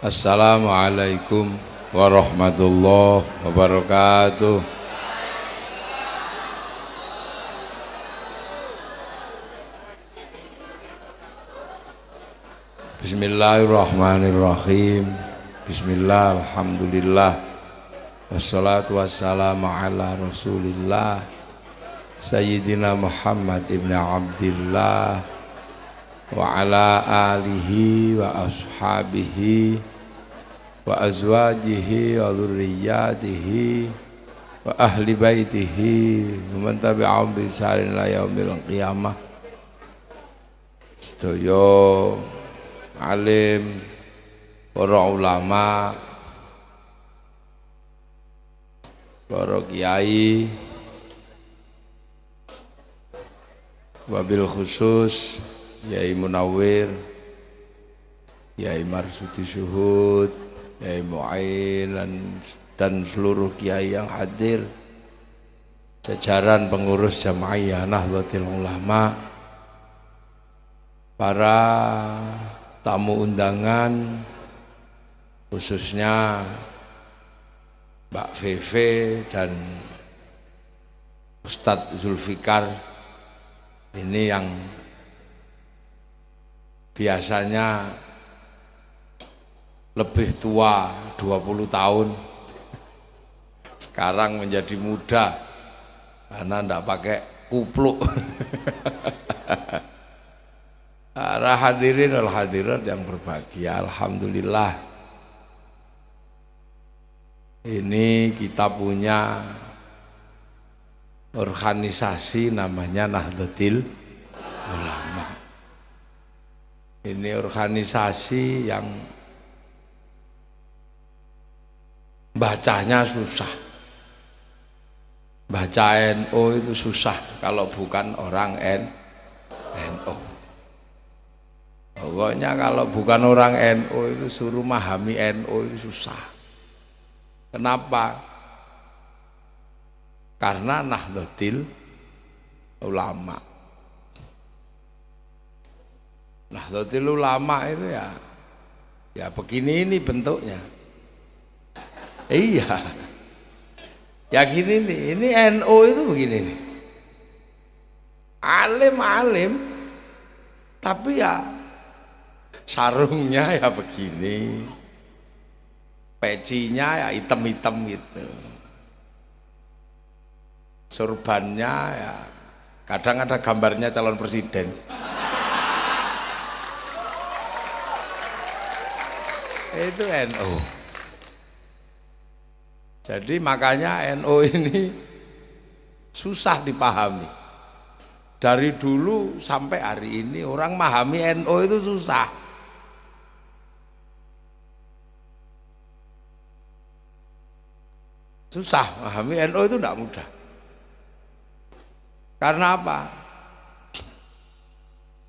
Assalamualaikum warahmatullahi wabarakatuh. Bismillahirrahmanirrahim. Bismillah, alhamdulillah. Wassalatu wassalamu ala rasulillah Sayyidina Muhammad ibn Abdillah wa ala alihi wa ashabihi wa azwajihi wa dhurriyyatihi wa ahli baitihi wa man tabi'ahum bi ihsanin ila yaumil qiyamah. Sedaya alim, para ulama, para kiai, wabil khusus Yai Munawwir, Yai Marsudi Syuhud, Yai Mu'ain dan seluruh kiai yang hadir, jajaran pengurus Jamaiyah Nahdlatul Ulama, para tamu undangan, khususnya Mbak Feve dan Ustadz Zulfikar, ini yang biasanya lebih tua 20 tahun, sekarang menjadi muda karena enggak pakai kupluk. Para hadirin wal hadirat yang berbahagia, alhamdulillah ini kita punya organisasi namanya Nahdlatul Ulama. Ini organisasi yang bacanya susah. Baca NU itu susah kalau bukan orang NU. Pokoknya kalau bukan orang NU itu suruh memahami NU itu susah. Kenapa? Karena Nahdlatul Ulama. Nahdlatul Ulama itu ya begini ini bentuknya. Iya. Ya gini nih, ini NU itu begini nih. Alim-alim tapi ya sarungnya ya begini. Pecinya ya hitam-hitam gitu. Surbannya ya kadang ada gambarnya calon presiden. Itu NU. Jadi makanya NU ini susah dipahami. Dari dulu sampai hari ini orang memahami NU itu susah. Susah memahami NU itu tidak mudah. Karena apa?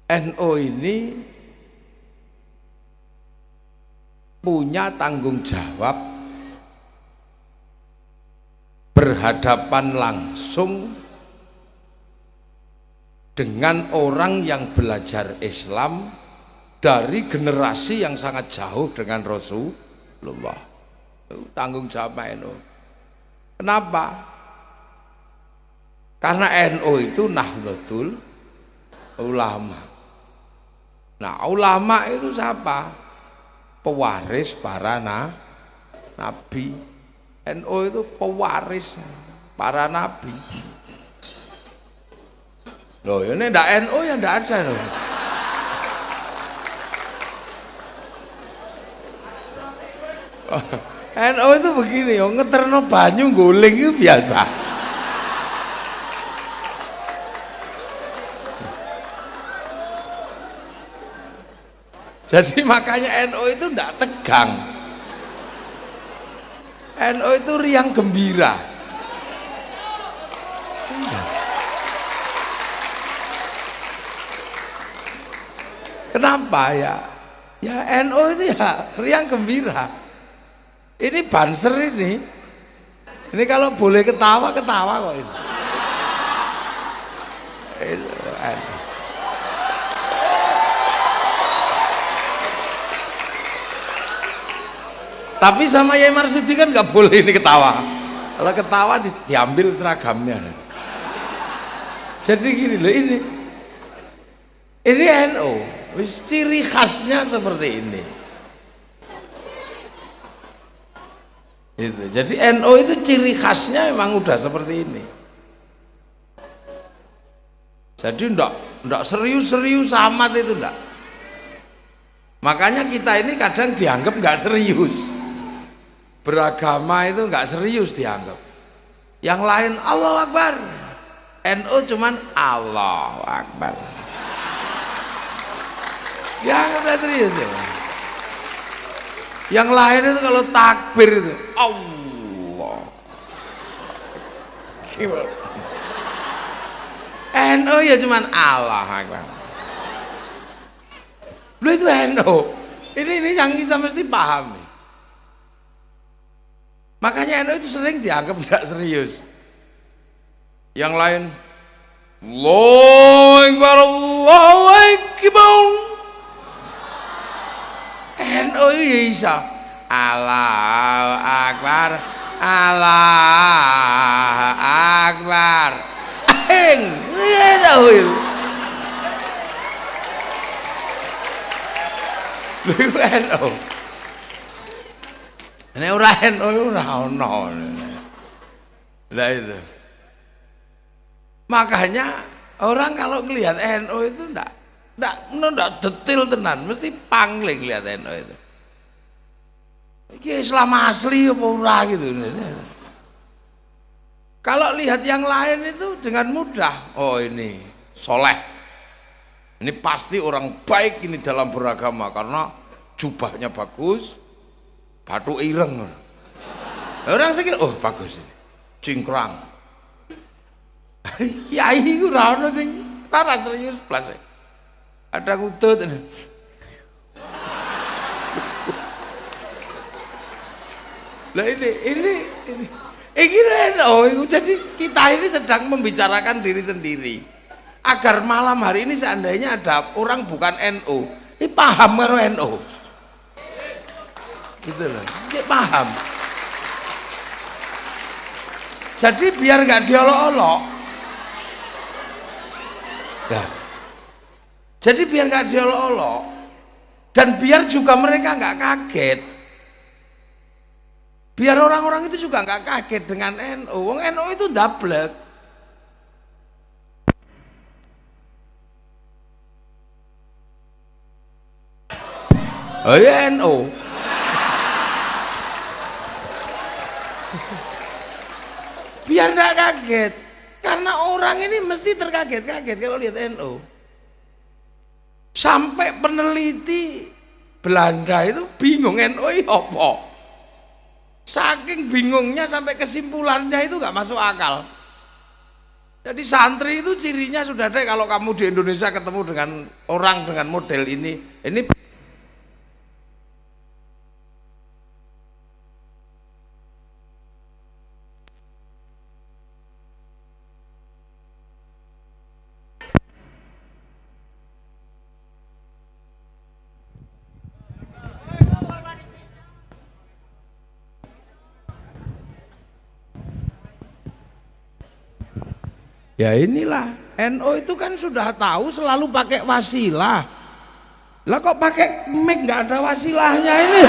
NU ini punya tanggung jawab berhadapan langsung dengan orang yang belajar Islam dari generasi yang sangat jauh dengan Rasulullah. Itu tanggung jawab NU. Kenapa? Karena NU itu Nahdlatul Ulama. Nah, ulama itu siapa? Pewaris para nabi. NU itu pewaris para nabi. Loh, ini ndak NU ya ndak ada loh. NU itu begini, ngeterno banyu guling itu biasa. Jadi makanya NU itu tidak tegang. NU itu riang gembira. Kenapa ya? Ya NU itu ya riang gembira. Ini Banser ini. Ini kalau boleh ketawa kok ini. Tapi sama Yai Marsudi kan nggak boleh ini ketawa. Kalau ketawa diambil seragamnya. Jadi gini loh, ini NU, ciri khasnya seperti ini. Itu. Jadi NU itu ciri khasnya memang udah seperti ini. Jadi ndak serius-serius amat itu ndak. Makanya kita ini kadang dianggap nggak serius. Beragama itu nggak serius dianggap. Yang lain Allahu Akbar. NU cuman Allahu Akbar. Ya udah serius ya. Yang lain itu kalau takbir itu Allah. Gimana? NU ya cuman Allah Akbar. Lu itu NU. Ini yang kita mesti paham. Makanya NU itu sering dianggap tidak serius. Yang lain Allahu Akbar, Allahu Akbar. NU bisa Allahu Akbar, Allahu Akbar. NU. Ini ora NU ora ono. Lah itu. Makanya orang kalau ngelihat NU itu enggak detail tenan, mesti pangling lihat NU itu. Iki Islam asli apa ora gitu. Kalau lihat yang lain itu dengan mudah, oh ini soleh, ini pasti orang baik ini dalam beragama karena jubahnya bagus, batu ireng. Orang sekir, oh bagus ini, cingkrang. Kiai itu rana sing rara serius plus. Ada ngutut ini. Lah ini jadi kita ini sedang membicarakan diri sendiri agar malam hari ini seandainya ada orang bukan NU ini paham karo NU gitu loh, dia paham. Jadi biar nggak diolok-olok ya. Jadi biar nggak diolok-olok dan biar juga mereka nggak kaget. Biar orang-orang itu juga nggak kaget dengan NU. Wong NU itu dablek. Oh ya NU. Biar nggak kaget. Karena orang ini mesti terkaget-kaget kalau lihat NU. Sampai peneliti Belanda itu bingung NU apa? Saking bingungnya sampai kesimpulannya itu nggak masuk akal. Jadi santri itu cirinya sudah ada. Kalau kamu di Indonesia ketemu dengan orang dengan model ini ya inilah NU itu kan sudah tahu selalu pakai wasilah. Lah kok pakai mic nggak ada wasilahnya ini?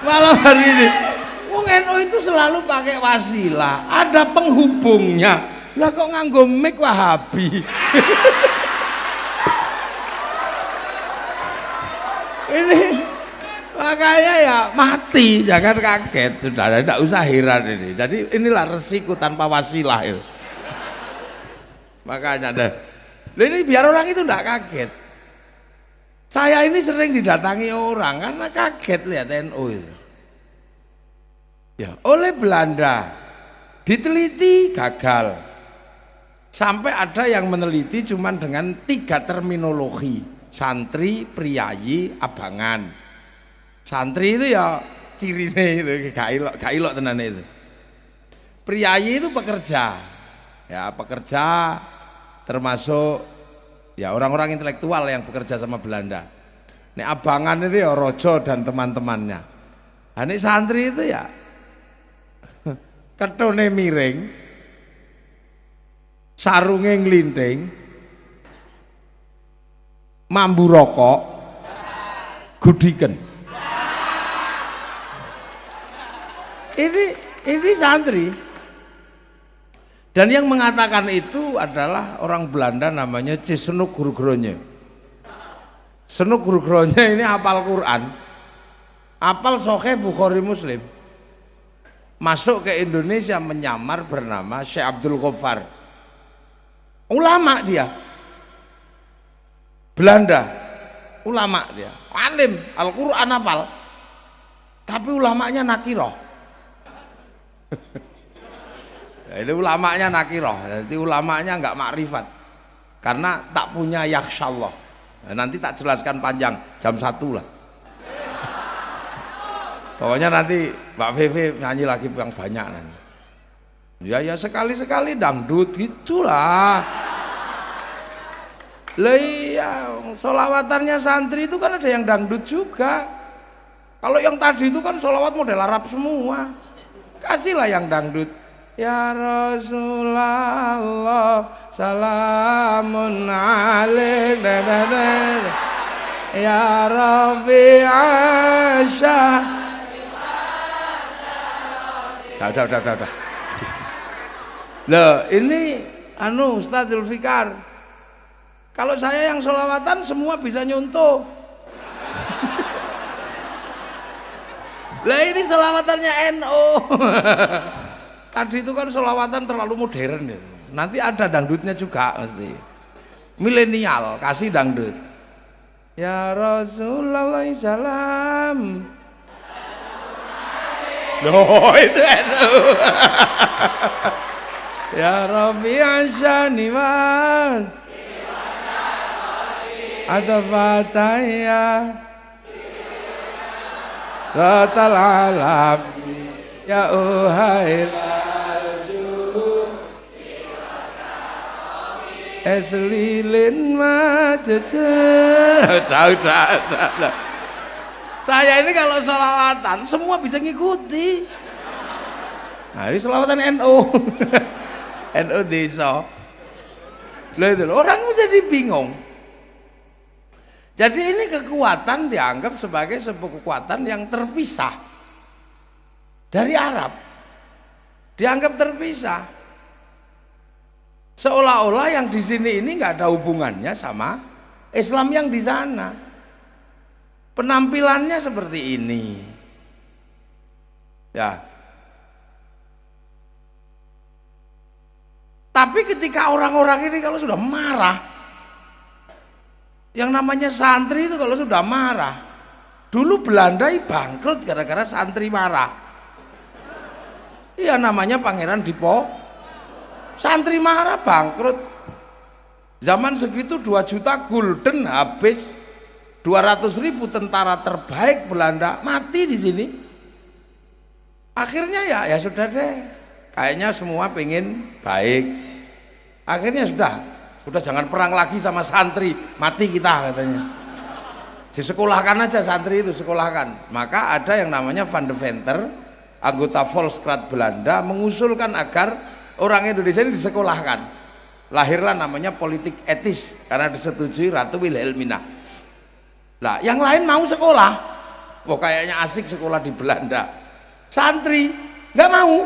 Malam hari ini, wong NU itu selalu pakai wasilah, ada penghubungnya. Lah kok nganggo mic Wahabi? Ini makanya ya mati, jangan kaget, sudah tidak usah heran ini. Jadi inilah resiko tanpa wasilah itu. Makanya deh, ini biar orang itu tidak kaget. Saya ini sering didatangi orang karena kaget lihat NU itu. Ya, oleh Belanda diteliti gagal. Sampai ada yang meneliti cuman dengan 3 terminologi: santri, priyayi, abangan. Santri itu ya cirine itu gak ilok tenan itu. Priyayi itu pekerja. Ya, pekerja termasuk Ya orang-orang intelektual yang bekerja sama Belanda. Ini abangan itu ya Rojo dan teman-temannya. Nah, ini santri itu ya ketone miring, sarunge nglinting, mambu rokok, gudiken. Ini santri. Dan yang mengatakan itu adalah orang Belanda namanya Cisnuk Gurugronje. Senuk Gurugronje ini hafal Quran, hafal Sahih Bukhari Muslim. Masuk ke Indonesia menyamar bernama Syekh Abdul Ghaffar. Ulama dia. Belanda. Ulama dia. Alim, Al-Qur'an hafal. Tapi ulamanya nakiroh. Ini ulamanya nakiroh, jadi ulamanya enggak makrifat. Karena tak punya yakhsyallah. Nah, nanti tak jelaskan panjang, jam 1 lah. Pokoknya nanti Mbak Vivi nyanyi lagi yang banyak nanti. Ya sekali-sekali dangdut gitulah. Lah iya, sholawatannya santri itu kan ada yang dangdut juga. Kalau yang tadi itu kan sholawat model Arab semua. Kasihlah yang dangdut. Ya Rasulullah salamun alaik ya Rafi'asya. Udah. Loh ini Ustaz Zulfikar, kalau saya yang sholawatan semua bisa nyontoh. Lah ini sholawatannya NU. Tadi itu kan sholawatan terlalu modern ya. Nanti ada dangdutnya juga mesti. Milenial kasih dangdut. Ya Rasulullah salam. Loh itu NU. Ya Rafi'an syaniman ada fataya Ratal alam ya uhail eslilin macet. Udah. Saya ini kalau sholawatan semua bisa ngikuti. Nah ini sholawatan NU. NU desa. Loh itu orang menjadi bingung. Jadi ini kekuatan dianggap sebagai sebuah kekuatan yang terpisah dari Arab. Dianggap terpisah. Seolah-olah yang di sini ini nggak ada hubungannya sama Islam yang di sana. Penampilannya seperti ini. Ya. Tapi ketika orang-orang ini kalau sudah marah, yang namanya santri itu kalau sudah marah, dulu Belanda bangkrut gara-gara santri marah. Iya namanya Pangeran Dipo. Santri marah bangkrut. Zaman segitu 2 juta gulden habis, 200.000 tentara terbaik Belanda mati di sini. Akhirnya ya sudah deh. Kayaknya semua pengen baik. Akhirnya sudah jangan perang lagi sama santri, mati kita katanya. Disekolahkan aja santri itu, sekolahkan. Maka ada yang namanya Van de Venter, anggota Volkskrant Belanda mengusulkan agar orang Indonesia ini disekolahkan. Lahirlah namanya politik etis karena disetujui Ratu Wilhelmina. Nah, yang lain mau sekolah. Wah, kayaknya asik sekolah di Belanda. Santri nggak mau.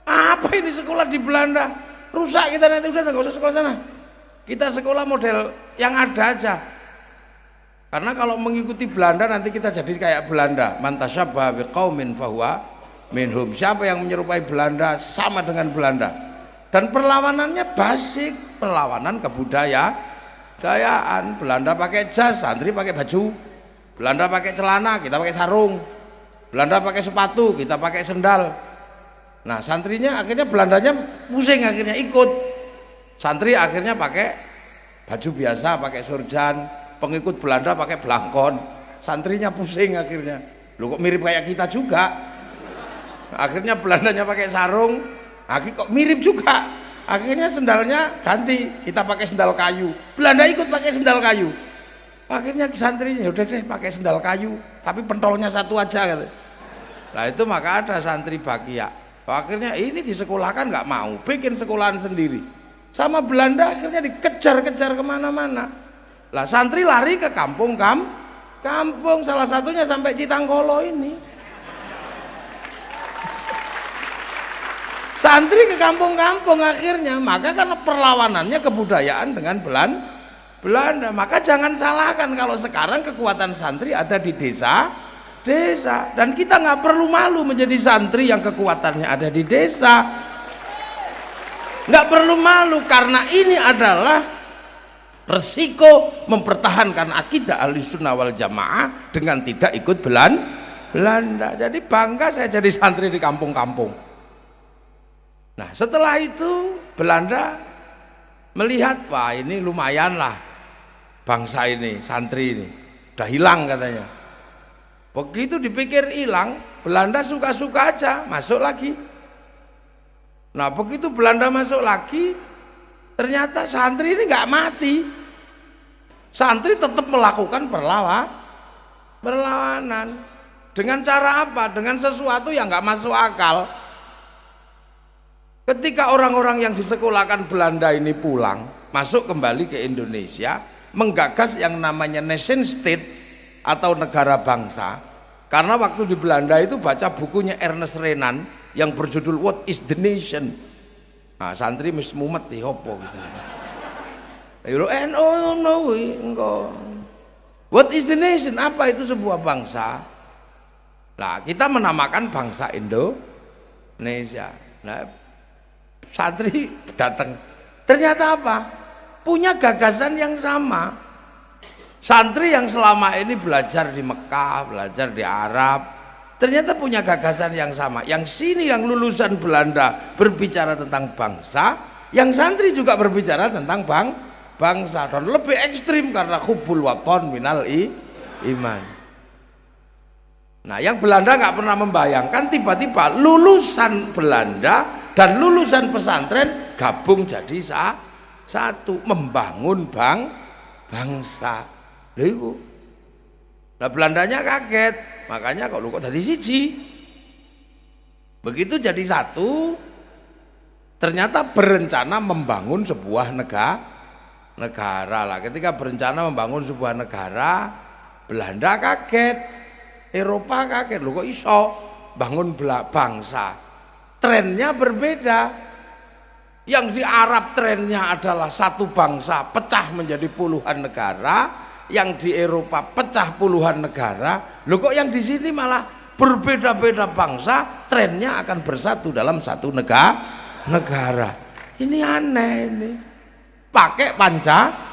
Apa ini sekolah di Belanda? Rusak kita nanti, udah nggak usah sekolah sana. Kita sekolah model yang ada aja. Karena kalau mengikuti Belanda nanti kita jadi kayak Belanda. Man tasyabbaha biqaumin fahuwa minhum. Siapa yang menyerupai Belanda sama dengan Belanda. Dan perlawanannya basic, perlawanan kebudayaan. Belanda pakai jas, santri pakai baju. Belanda pakai celana, kita pakai sarung. Belanda pakai sepatu, kita pakai sendal. Nah santrinya akhirnya Belandanya pusing, akhirnya ikut. Santri akhirnya pakai baju biasa, pakai surjan. Pengikut Belanda pakai belangkon. Santrinya pusing akhirnya. Loh kok mirip kayak kita juga. Akhirnya Belandanya pakai sarung, akhirnya kok mirip juga. Akhirnya sendalnya ganti, kita pakai sendal kayu. Belanda ikut pakai sendal kayu. Akhirnya santrinya udah deh pakai sendal kayu, tapi pentolnya satu aja gitu. Nah itu maka ada santri Bakia. Akhirnya ini disekolahkan nggak mau, bikin sekolahan sendiri. Sama Belanda akhirnya dikejar-kejar kemana-mana. Lah santri lari ke kampung salah satunya sampai Citangkolo ini. Santri ke kampung-kampung akhirnya, maka karena perlawanannya kebudayaan dengan Belanda, maka jangan salahkan kalau sekarang kekuatan santri ada di desa, dan kita nggak perlu malu menjadi santri yang kekuatannya ada di desa, nggak perlu malu karena ini adalah resiko mempertahankan akidah Ahlussunnah wal Jamaah dengan tidak ikut Belanda. Jadi bangga saya jadi santri di kampung-kampung. Nah setelah itu Belanda melihat, wah ini lumayan lah bangsa ini, santri ini udah hilang katanya. Begitu dipikir hilang, Belanda suka-suka aja masuk lagi. Nah begitu Belanda masuk lagi, ternyata santri ini nggak mati. Santri tetap melakukan perlawanan. Dengan cara apa? Dengan sesuatu yang nggak masuk akal. Ketika orang-orang yang disekolahkan Belanda ini pulang, masuk kembali ke Indonesia, menggagas yang namanya nation state atau negara bangsa. Karena waktu di Belanda itu baca bukunya Ernest Renan yang berjudul What is the Nation. Nah, santri mis mumet di hopo gitu. What is the nation? Apa itu sebuah bangsa? Nah, kita menamakan bangsa Indonesia. Nah, santri datang. Ternyata apa? Punya gagasan yang sama. Santri yang selama ini belajar di Mekah, belajar di Arab, ternyata punya gagasan yang sama. Yang sini yang lulusan Belanda berbicara tentang bangsa, yang santri juga berbicara tentang bangsa, dan lebih ekstrim karena hubbul waton minal iman. Nah yang Belanda nggak pernah membayangkan tiba-tiba lulusan Belanda dan lulusan pesantren gabung jadi satu, membangun bangsa. Nah Belandanya kaget, makanya kok lu kok tadi siji. Begitu jadi satu, ternyata berencana membangun sebuah negara lah. Ketika berencana membangun sebuah negara, Belanda kaget, Eropa kaget, lu kok iso bangun bangsa. Trennya berbeda. Yang di Arab trennya adalah satu bangsa pecah menjadi puluhan negara, yang di Eropa pecah puluhan negara. Loh kok yang di sini malah berbeda-beda bangsa, trennya akan bersatu dalam satu negara. Ini aneh ini. Pakai Pancasila.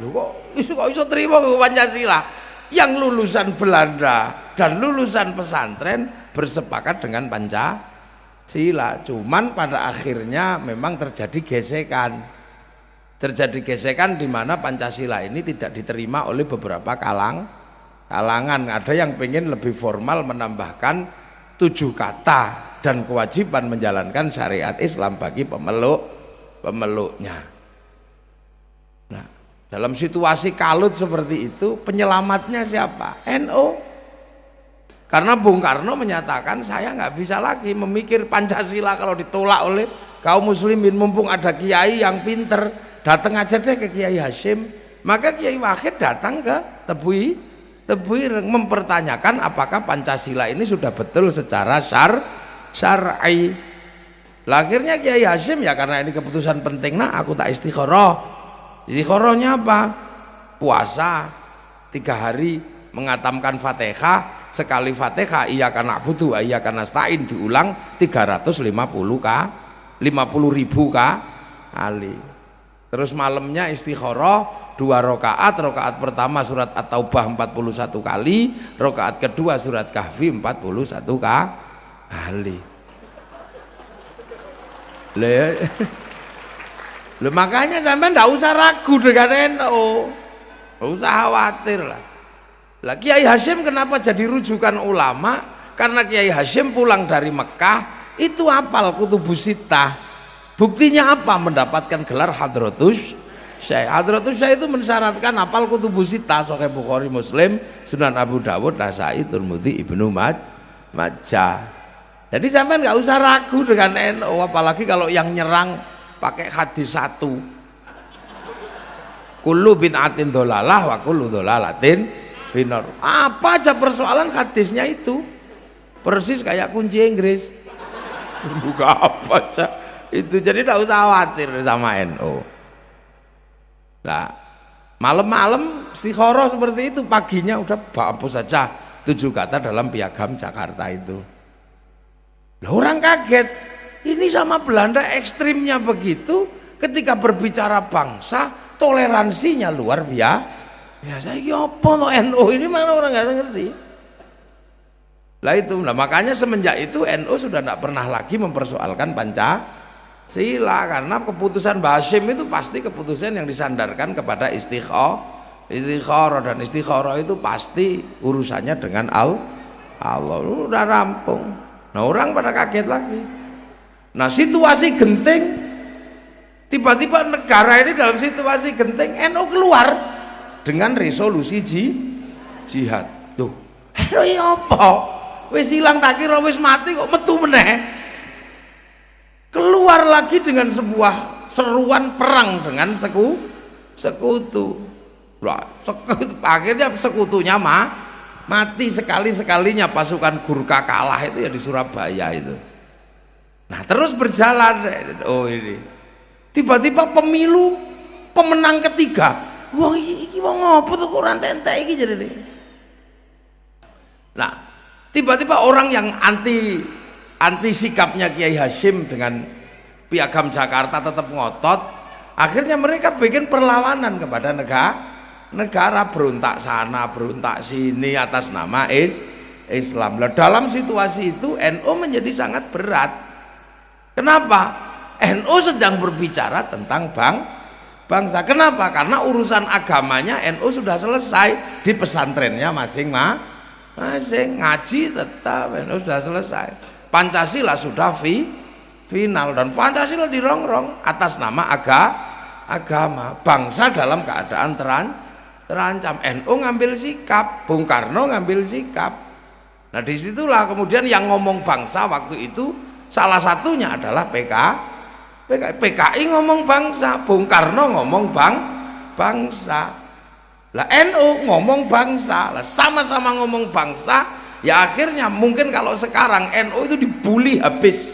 Loh kok iso terima ke Pancasila? Yang lulusan Belanda dan lulusan pesantren bersepakat dengan Pancasila. Cuman pada akhirnya memang terjadi gesekan. Terjadi gesekan di mana Pancasila ini tidak diterima oleh beberapa kalangan. Ada yang pengen lebih formal menambahkan 7 kata dan kewajiban menjalankan syariat Islam bagi pemeluknya. Nah, dalam situasi kalut seperti itu, penyelamatnya siapa? NU. Karena Bung Karno menyatakan saya nggak bisa lagi memikir Pancasila kalau ditolak oleh kaum muslimin, mumpung ada kiai yang pinter. Datang aja deh ke Kiai Hasyim. Maka Kiai Wahid datang ke Tebuireng mempertanyakan apakah Pancasila ini sudah betul secara syar'i. Akhirnya Kiai Hasyim, ya karena ini keputusan penting, nah aku tak istikharah. Istikharahnya apa? Puasa 3 hari, mengatamkan Fatihah, sekali Fatihah iyyaka na'budu wa iyyaka nasta'in diulang 350 kali. Terus malamnya istikharah 2 rakaat. Rakaat pertama surat At-Taubah 41 kali, rakaat kedua surat Kahfi 41 kali. Loh, makanya sampai ndak usah ragu dengan NU. Nggak usah khawatir lah. Lah Kiai Hasyim kenapa jadi rujukan ulama? Karena Kiai Hasyim pulang dari Mekah itu hafal Kutubus Sittah. Buktinya apa? Mendapatkan gelar Hadratus Syekh. Hadratus Syekh itu mensyaratkan hafal kutubus sittah, Sahih Bukhari, Muslim, Sunan Abu Dawud, Nasai, Tirmidzi, Ibnu Majah. Jadi sampean nggak usah ragu dengan NU, apalagi kalau yang nyerang pakai hadis satu. Kullu bid'atin dholalah wa kullu dholalatin finnar. Apa aja persoalan hadisnya itu. Persis kayak kunci Inggris. Buka apa aja itu, jadi tidak usah khawatir sama NU. Nah, malam-malam istikharah seperti itu, paginya udah hapus saja 7 kata dalam Piagam Jakarta itu. Lah, orang kaget, ini sama Belanda ekstrimnya begitu, ketika berbicara bangsa toleransinya luar biasa. Ya saya apa no NU ini, mana orang nggak ngerti. Lah itu, nah makanya semenjak itu NU sudah tidak pernah lagi mempersoalkan Pancasila, karena keputusan Mbah Hasyim itu pasti keputusan yang disandarkan kepada istikharah, dan istikharah itu pasti urusannya dengan Allah. Udah rampung. Nah, orang pada kaget lagi. Nah, situasi genting, tiba-tiba negara ini dalam situasi genting, NU keluar dengan resolusi jihad. Tuh, NU apa? Wis hilang tak kira wis mati kok metu meneh. Keluar lagi dengan sebuah seruan perang dengan sekutu. Akhirnya sekutunya mati, sekalinya pasukan Gurkha kalah itu ya di Surabaya itu. Nah, terus berjalan, oh ini tiba-tiba pemilu pemenang ketiga. Wah, iki wong ngopo tuh kurang tentek iki jadi nih. Nah, tiba-tiba orang yang anti sikapnya Kiai Hasyim dengan Piagam Jakarta tetap ngotot, akhirnya mereka bikin perlawanan kepada negara, berontak sana berontak sini atas nama Islam. Nah, dalam situasi itu NU menjadi sangat berat. Kenapa? NU sedang berbicara tentang bangsa. Kenapa? Karena urusan agamanya NU sudah selesai di pesantrennya masing-masing, ngaji tetap NU sudah selesai. Pancasila sudah final, dan Pancasila dirongrong atas nama agama. Bangsa dalam keadaan terancam. NU ngambil sikap, Bung Karno ngambil sikap. Nah, disitulah kemudian yang ngomong bangsa waktu itu salah satunya adalah PKI ngomong bangsa, Bung Karno ngomong bangsa. Lah NU ngomong bangsa, lah sama-sama ngomong bangsa. Ya akhirnya mungkin kalau sekarang NU itu dibully habis.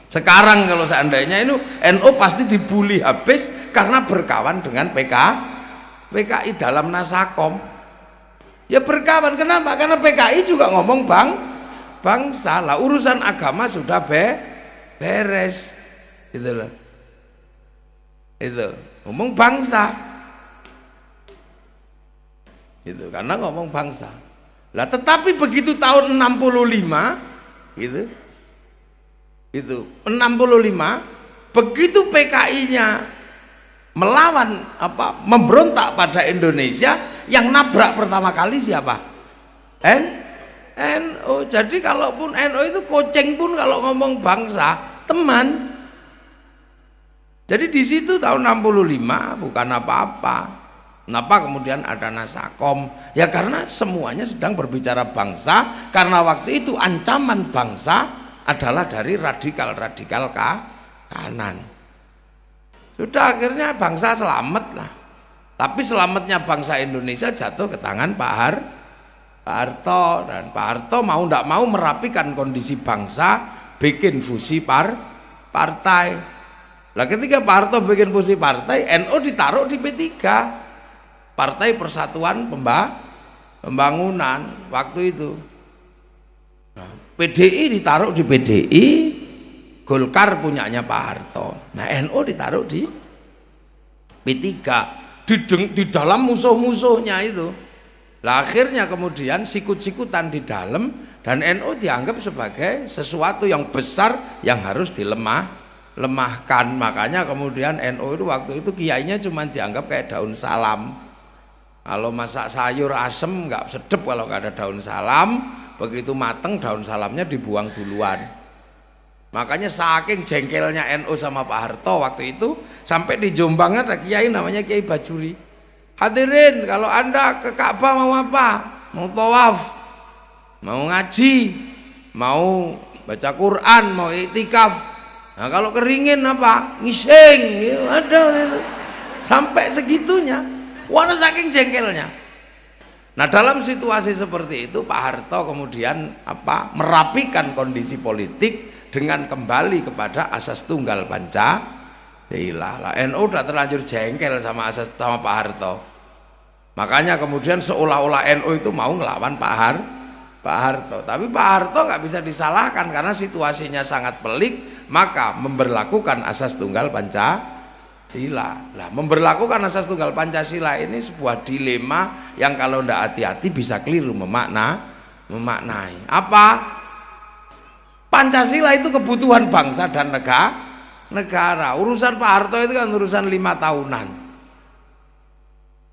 Sekarang kalau seandainya itu NU pasti dibully habis karena berkawan dengan PKI dalam Nasakom. Ya berkawan, kenapa? Karena PKI juga ngomong bangsa. Lah urusan agama sudah beres. Gitu loh. Itu ngomong bangsa. Gitu, karena ngomong bangsa. Lah tetapi begitu tahun 65 itu 65 begitu PKI-nya melawan memberontak pada Indonesia, yang nabrak pertama kali siapa? NU. Jadi kalaupun NU itu kucing pun kalau ngomong bangsa teman. Jadi di situ tahun 65 bukan apa-apa. Kenapa kemudian ada Nasakom? Ya karena semuanya sedang berbicara bangsa, karena waktu itu ancaman bangsa adalah dari radikal-radikal kanan. Sudah akhirnya bangsa selamat lah. Tapi selamatnya bangsa Indonesia jatuh ke tangan Pak Harto, dan Pak Harto mau tidak mau merapikan kondisi bangsa, bikin fusi partai. Lah ketika Pak Harto bikin fusi partai, NU ditaruh di P3. Partai Persatuan Pembangunan waktu itu. Nah, PDI ditaruh di PDI, Golkar punyanya Pak Harto. Nah, NU ditaruh di P3 di dalam musuh-musuhnya itu. Lah akhirnya kemudian sikut-sikutan di dalam, dan NU dianggap sebagai sesuatu yang besar yang harus dilemahkan. Makanya kemudian NU itu waktu itu kiainya cuma dianggap kayak daun salam. Kalau masak sayur asem nggak sedep kalau nggak ada daun salam. Begitu mateng daun salamnya dibuang duluan. Makanya saking jengkelnya NU sama Pak Harto waktu itu, sampai di Jombang ada kiai namanya Kiai Bajuri. Hadirin, kalau Anda ke Ka'bah mau apa? Mau tawaf, mau ngaji, mau baca Quran, mau iktikaf. Nah kalau keringin apa? Ngising, ada itu. Sampai segitunya. Wah, saking jengkelnya. Nah dalam situasi seperti itu Pak Harto kemudian merapikan kondisi politik dengan kembali kepada asas tunggal Pancasila. Lah NU udah terlanjur jengkel sama Pak Harto. Makanya kemudian seolah-olah NU itu mau ngelawan Pak Harto. Tapi Pak Harto nggak bisa disalahkan karena situasinya sangat pelik, maka memberlakukan asas tunggal Pancasila. Lah memberlakukan asas tunggal Pancasila ini sebuah dilema yang kalau ndak hati-hati bisa keliru memaknai. Apa? Pancasila itu kebutuhan bangsa dan negara. Urusan Pak Harto itu kan urusan 5 tahunan.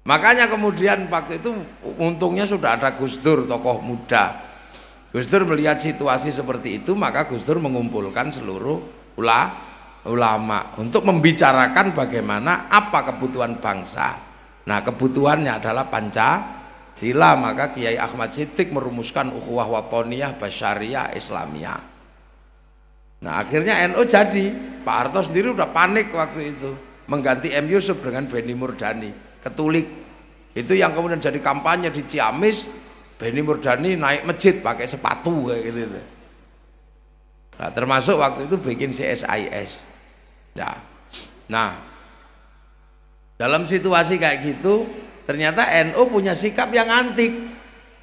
Makanya kemudian waktu itu untungnya sudah ada Gus Dur, tokoh muda. Gus Dur melihat situasi seperti itu, maka Gus Dur mengumpulkan seluruh ulama untuk membicarakan bagaimana apa kebutuhan bangsa. Nah kebutuhannya adalah Pancasila. Maka Kiai Ahmad Siddiq merumuskan ukhuwah watoniyah basyariah Islamiyah. Nah akhirnya NU jadi. Pak Harto sendiri udah panik waktu itu mengganti M. Yusuf dengan Benny Murdani, Katulik. Itu yang kemudian jadi kampanye di Ciamis. Benny Murdani naik masjid pakai sepatu kayak gitu. Nah termasuk waktu itu bikin CSIS ya. Nah dalam situasi kayak gitu ternyata NU punya sikap yang antik,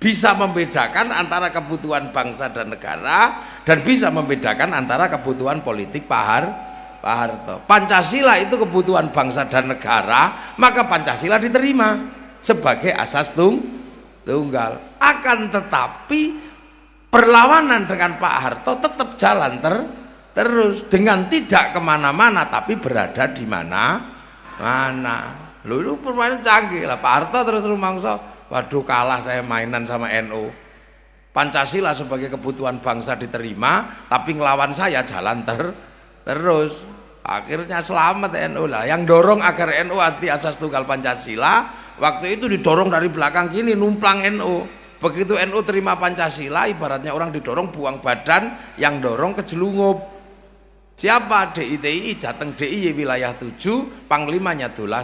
bisa membedakan antara kebutuhan bangsa dan negara dan bisa membedakan antara kebutuhan politik Pak Harto. Pancasila itu kebutuhan bangsa dan negara, maka Pancasila diterima sebagai asas tunggal. Akan tetapi perlawanan dengan Pak Harto tetap jalan terus dengan tidak kemana-mana tapi berada di mana. Lu permainan canggih lah. Pak Harto terus rumangsa, waduh kalah saya mainan sama NU. Pancasila sebagai kebutuhan bangsa diterima, tapi ngelawan saya jalan terus. Akhirnya selamat NU lah. Yang dorong agar NU anti asas tunggal Pancasila, waktu itu didorong dari belakang gini, numplang NU. Begitu NU terima Pancasila, ibaratnya orang didorong buang badan, yang dorong kejelungup. Siapa? DITI, Jateng DIY wilayah 7, panglimanya Dullah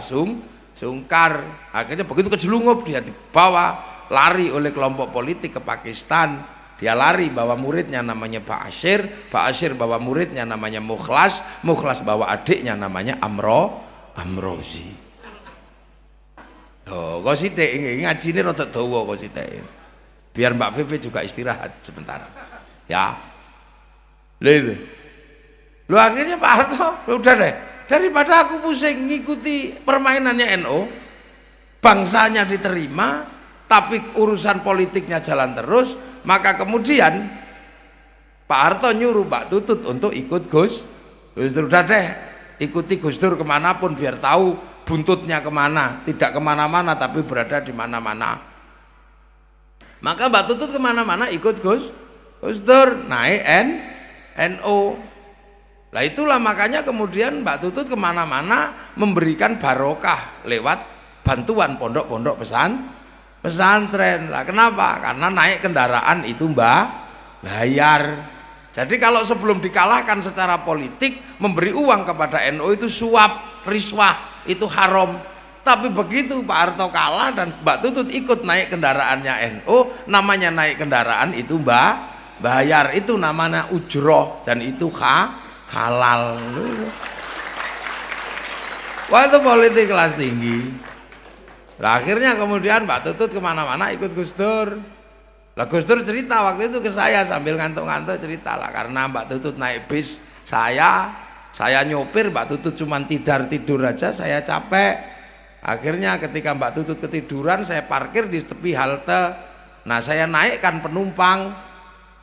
Sungkar. Akhirnya begitu kejelungup dia dibawa lari oleh kelompok politik ke Pakistan. Dia lari bawa muridnya namanya Pak Asyir bawa muridnya namanya Mukhlas bawa adiknya namanya Amrozi. Oh, kok sithik ngajine rada dawa kok sithik. Biar Mbak Vivi juga istirahat sebentar. Ya. Lu akhirnya Pak Harto, udah deh, daripada aku pusing ngikuti permainannya NU, bangsanya diterima, tapi urusan politiknya jalan terus, maka kemudian Pak Harto nyuruh Mbak Tutut untuk ikut Gus Dur. Udah deh, ikuti Gus Dur kemanapun biar tahu buntutnya kemana, tidak kemana-mana tapi berada di mana-mana. Maka Mbak Tutut kemana-mana ikut Gus Dur, naik NU. Lah itulah makanya kemudian Mbak Tutut kemana-mana memberikan barokah lewat bantuan pondok-pondok pesantren. Lah kenapa? Karena naik kendaraan itu bayar. Jadi kalau sebelum dikalahkan secara politik, memberi uang kepada NU itu suap, riswah, itu haram. Tapi begitu Pak Harto kalah dan Mbak Tutut ikut naik kendaraannya NU, namanya naik kendaraan itu bayar, itu namanya ujroh dan itu halal. Wah itu politik kelas tinggi. Nah, akhirnya kemudian Mbak Tutut kemana-mana ikut Gus Dur. Lah Gus Dur cerita waktu itu ke saya sambil ngantuk-ngantuk cerita lah, karena Mbak Tutut naik bis saya nyopir, Mbak Tutut cuma tidur aja, saya capek. Akhirnya ketika Mbak Tutut ketiduran, saya parkir di tepi halte. Nah saya naikkan penumpang.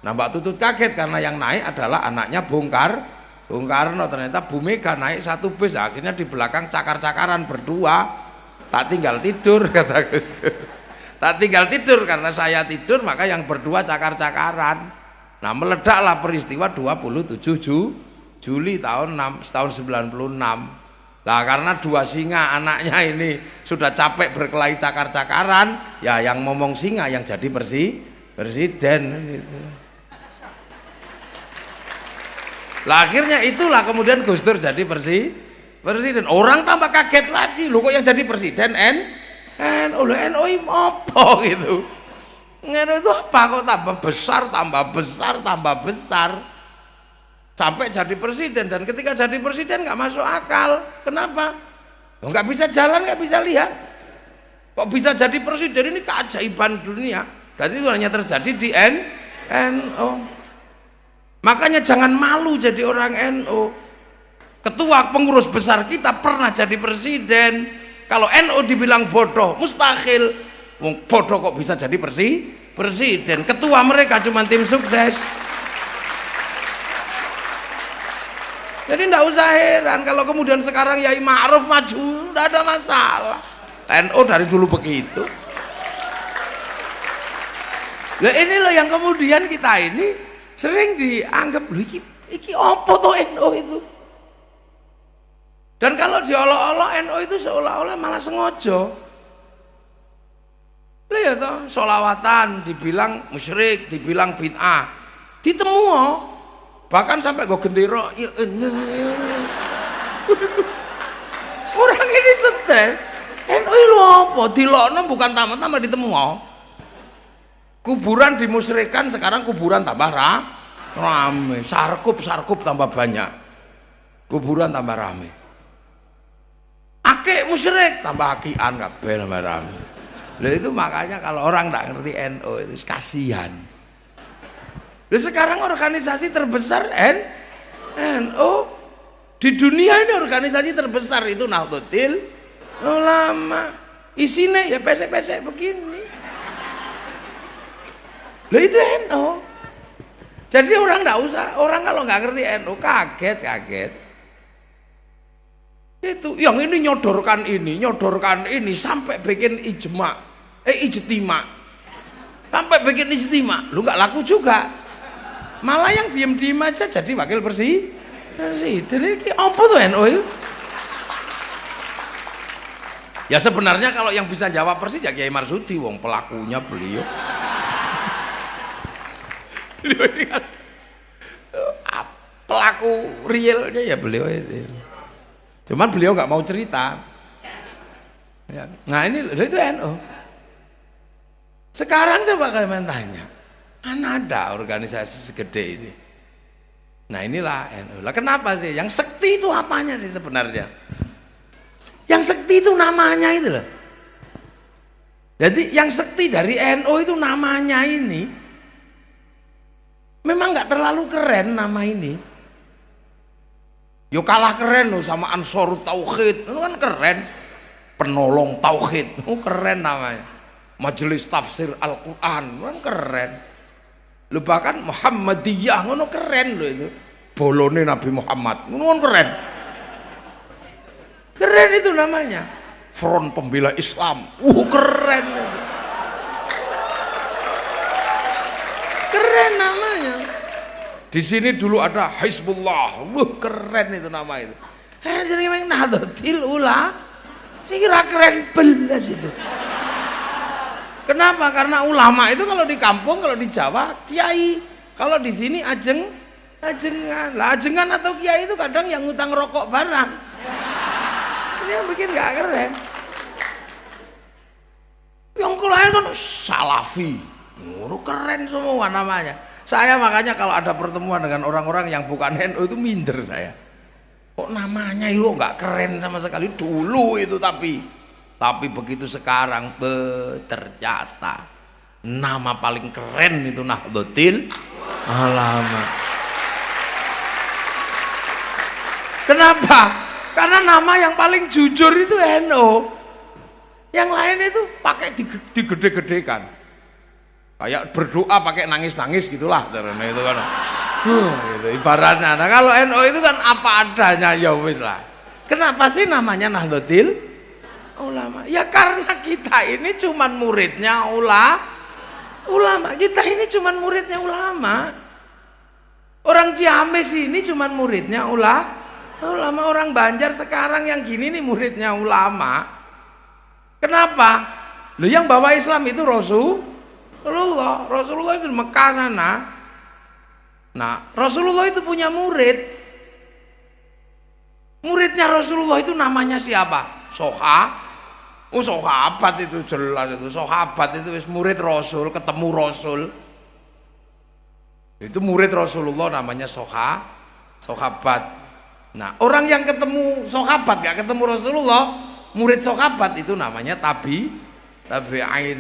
Nah Mbak Tutut kaget karena yang naik adalah anaknya Bung Karno. Ternyata Bu Mega naik satu bis. Akhirnya di belakang cakar-cakaran berdua. Tak tinggal tidur, kata Gus Dur. Tak tinggal tidur karena saya tidur, maka yang berdua cakar-cakaran. Nah, meledaklah peristiwa 27 Juli tahun 96. Nah, karena dua singa anaknya ini sudah capek berkelahi cakar-cakaran, ya yang ngomong singa yang jadi presiden gitu. Lah akhirnya itulah kemudian Gus Dur jadi presiden. Orang tambah kaget lagi, loh kok yang jadi presiden NU apa gitu. NU itu apa kok tambah besar sampai jadi presiden, dan ketika jadi presiden nggak masuk akal. Kenapa? Nggak bisa jalan, nggak bisa lihat, kok bisa jadi presiden? Ini keajaiban dunia. Dan itu hanya terjadi di NU. Makanya jangan malu jadi orang NU. Ketua pengurus besar kita pernah jadi presiden. Kalau NU dibilang bodoh, mustahil. Bodoh kok bisa jadi presiden. Ketua mereka cuma tim sukses. Jadi tidak usah heran kalau kemudian sekarang Yai Ma'ruf maju, tidak ada masalah. NU dari dulu begitu. Nah ini loh yang kemudian kita ini sering dianggap, loh iki apa tuh NU itu. Dan kalau diolok-olok NU itu seolah-olah malah sengaja. Lah ya toh, sholawatan dibilang musyrik, dibilang bid'ah, ditemu. Bahkan sampai gue gendera, orang ini stres. NU lu apa? Dilokno bukan tambah ditemu. Kuburan dimusyrikan, sekarang kuburan tambah rame. Sarkup tambah banyak. Kuburan tambah rame. Akik musyrik tambah akian kabeh tambah rame. Lah itu makanya kalau orang enggak ngerti NU itu kasihan. Nah, sekarang organisasi terbesar NU di dunia ini, organisasi terbesar itu Nahdlatul Ulama. Isinya ya pesek-pesek begini. Lah itu NU. Jadi orang enggak usah, orang kalau nggak ngerti NU kaget. Itu yang ini nyodorkan ini sampai bikin ijtima. Sampai bikin ijtima. Lu nggak laku juga. Malah yang diem-diem aja jadi wakil presiden. Ini apa tuh NU itu? Ya sebenarnya kalau yang bisa jawab persis ya Kiai Marsudi, wong pelakunya beliau. Ini kan pelaku realnya ya beliau ini. Cuman beliau nggak mau cerita. Nah ini itu NU. Sekarang coba kalian tanya, mana ada organisasi segede ini? Nah inilah NU. Lah kenapa sih? Yang sekti itu apanya sih sebenarnya? Yang sekti itu namanya itu loh. Jadi yang sekti dari NU itu namanya ini memang nggak terlalu keren nama ini. Yo kalah keren loh sama Ansarut Tauhid, itu kan keren. Penolong Tauhid, itu keren namanya. Majelis Tafsir Al-Quran, kan keren. Lu bahkan Muhammadiyah ngono keren loh itu. Bolone Nabi Muhammad, ngono keren. Keren itu namanya. Front Pembela Islam. Keren. Keren namanya. Di sini dulu ada Hizbullah. Keren itu nama itu. Jadi memang Nahdlatul Ulama. Ini kira keren belas itu. Kenapa? Karena ulama itu kalau di kampung, kalau di Jawa kiai, kalau di sini ajengan. Lah ajengan atau kiai itu kadang yang ngutang rokok barang. Ini yang bikin gak keren. Yang lain kan salafi, keren semua namanya. Saya makanya kalau ada pertemuan dengan orang-orang yang bukan NU itu minder saya. Kok namanya itu nggak keren sama sekali dulu itu, tapi begitu sekarang ternyata nama paling keren itu Nahdlatul Ulama. Kenapa? Karena nama yang paling jujur itu NU. Yang lain itu pakai digede-gedekan. Kayak berdoa pakai nangis-nangis gitulah karena itu kan. Gitu ibaratnya. Nah, kalau NU itu kan apa adanya ya wis lah. Kenapa sih namanya Nahdlatul Ulama? Ya karena kita ini cuman muridnya ulama. Kita ini cuman muridnya ulama. Orang Ciamis ini cuman muridnya ulama, orang Banjar sekarang yang gini nih muridnya ulama. Kenapa? Loh, yang bawa Islam itu Rasulullah itu di Mekah sana. Nah, Rasulullah itu punya muridnya Rasulullah itu namanya siapa? Sahabat itu jelas itu, sahabat itu murid Rasul, ketemu Rasul. Itu murid Rasulullah namanya sahabat. Nah, orang yang ketemu sahabat gak ketemu Rasulullah, murid sahabat itu namanya tabi'in.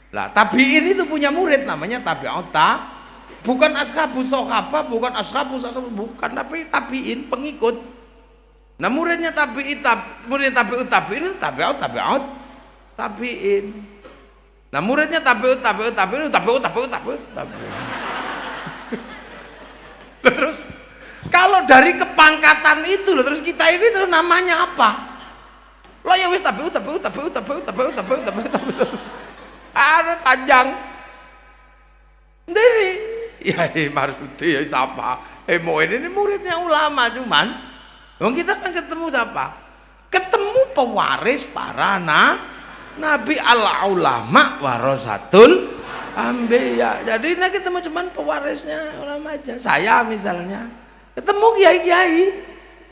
Lah, tabi'in itu punya murid namanya tabi'ut, bukan ashabus sahabat, bukan ashabus bukan, tapi tabi'in, pengikut. Nah, muridnya tabi'in itu tabi'in. Nah, muridnya tabi'in. Terus kalau dari kepangkatan itu loh, terus kita ini terus namanya apa? Lah ya wis tabi'ut. Ada panjang. Ini ya Marsudi ya siapa? Ini muridnya ulama cuman. Wong kita kan ketemu siapa? Ketemu pewaris para nabi al-ulama warasatul anbiya. Jadi nah ketemu cuman pewarisnya ulama aja. Saya misalnya ketemu kiai-kiai.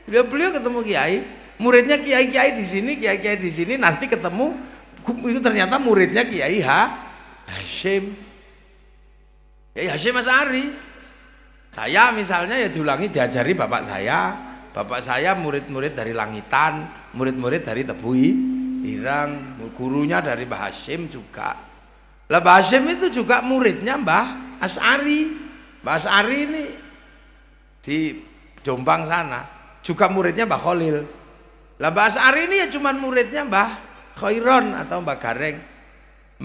Beliau ketemu kiai, muridnya kiai-kiai di sini, kiai-kiai di sini, nanti ketemu itu ternyata muridnya Kiai Hasyim. Kiai Hasyim Asy'ari. Saya misalnya ya diulangi diajari bapak saya. Bapak saya murid-murid dari Langitan, murid-murid dari Tebu Ireng, gurunya dari Mbah Hasyim juga. Lah Mbah Hasyim itu juga muridnya Mbah Asy'ari. Mbah Asy'ari ini di Jombang sana, juga muridnya Mbah Khalil. Lah Mbah Asy'ari ini ya cuman muridnya Mbah Khairon atau Mbah Gareng.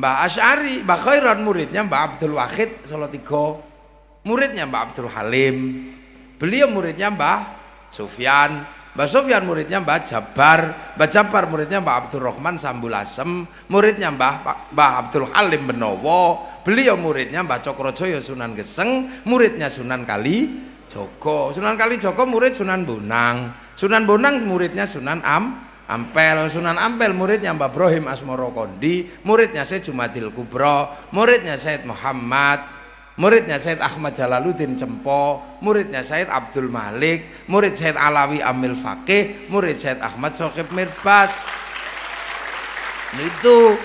Mbah Asy'ari, Mbah Khairon muridnya Mbah Abdul Wahid Salatiga. Muridnya Mbah Abdul Halim. Beliau muridnya Mbah Sufyan, Mbah Sufyan muridnya Mbah Jabar, Mbah Jabar muridnya Mbah Abdul Rahman Sambulasem, muridnya Mbah Abdul Halim Benowo, beliau muridnya Mbah Cokrojoyo Sunan Geseng, muridnya Sunan Kalijogo. Sunan Kalijogo murid Sunan Bonang, Sunan Bonang muridnya Sunan Ampel, Sunan Ampel muridnya Mbah Ibrahim Asmoro Kondi, muridnya Syed Jumadil Kubro, muridnya Syed Muhammad, muridnya Syed Ahmad Jalaluddin Cempo, muridnya Syed Abdul Malik, murid Syed Alawi Amil Faqih, murid Syed Ahmad Sohib Mirbat. Itu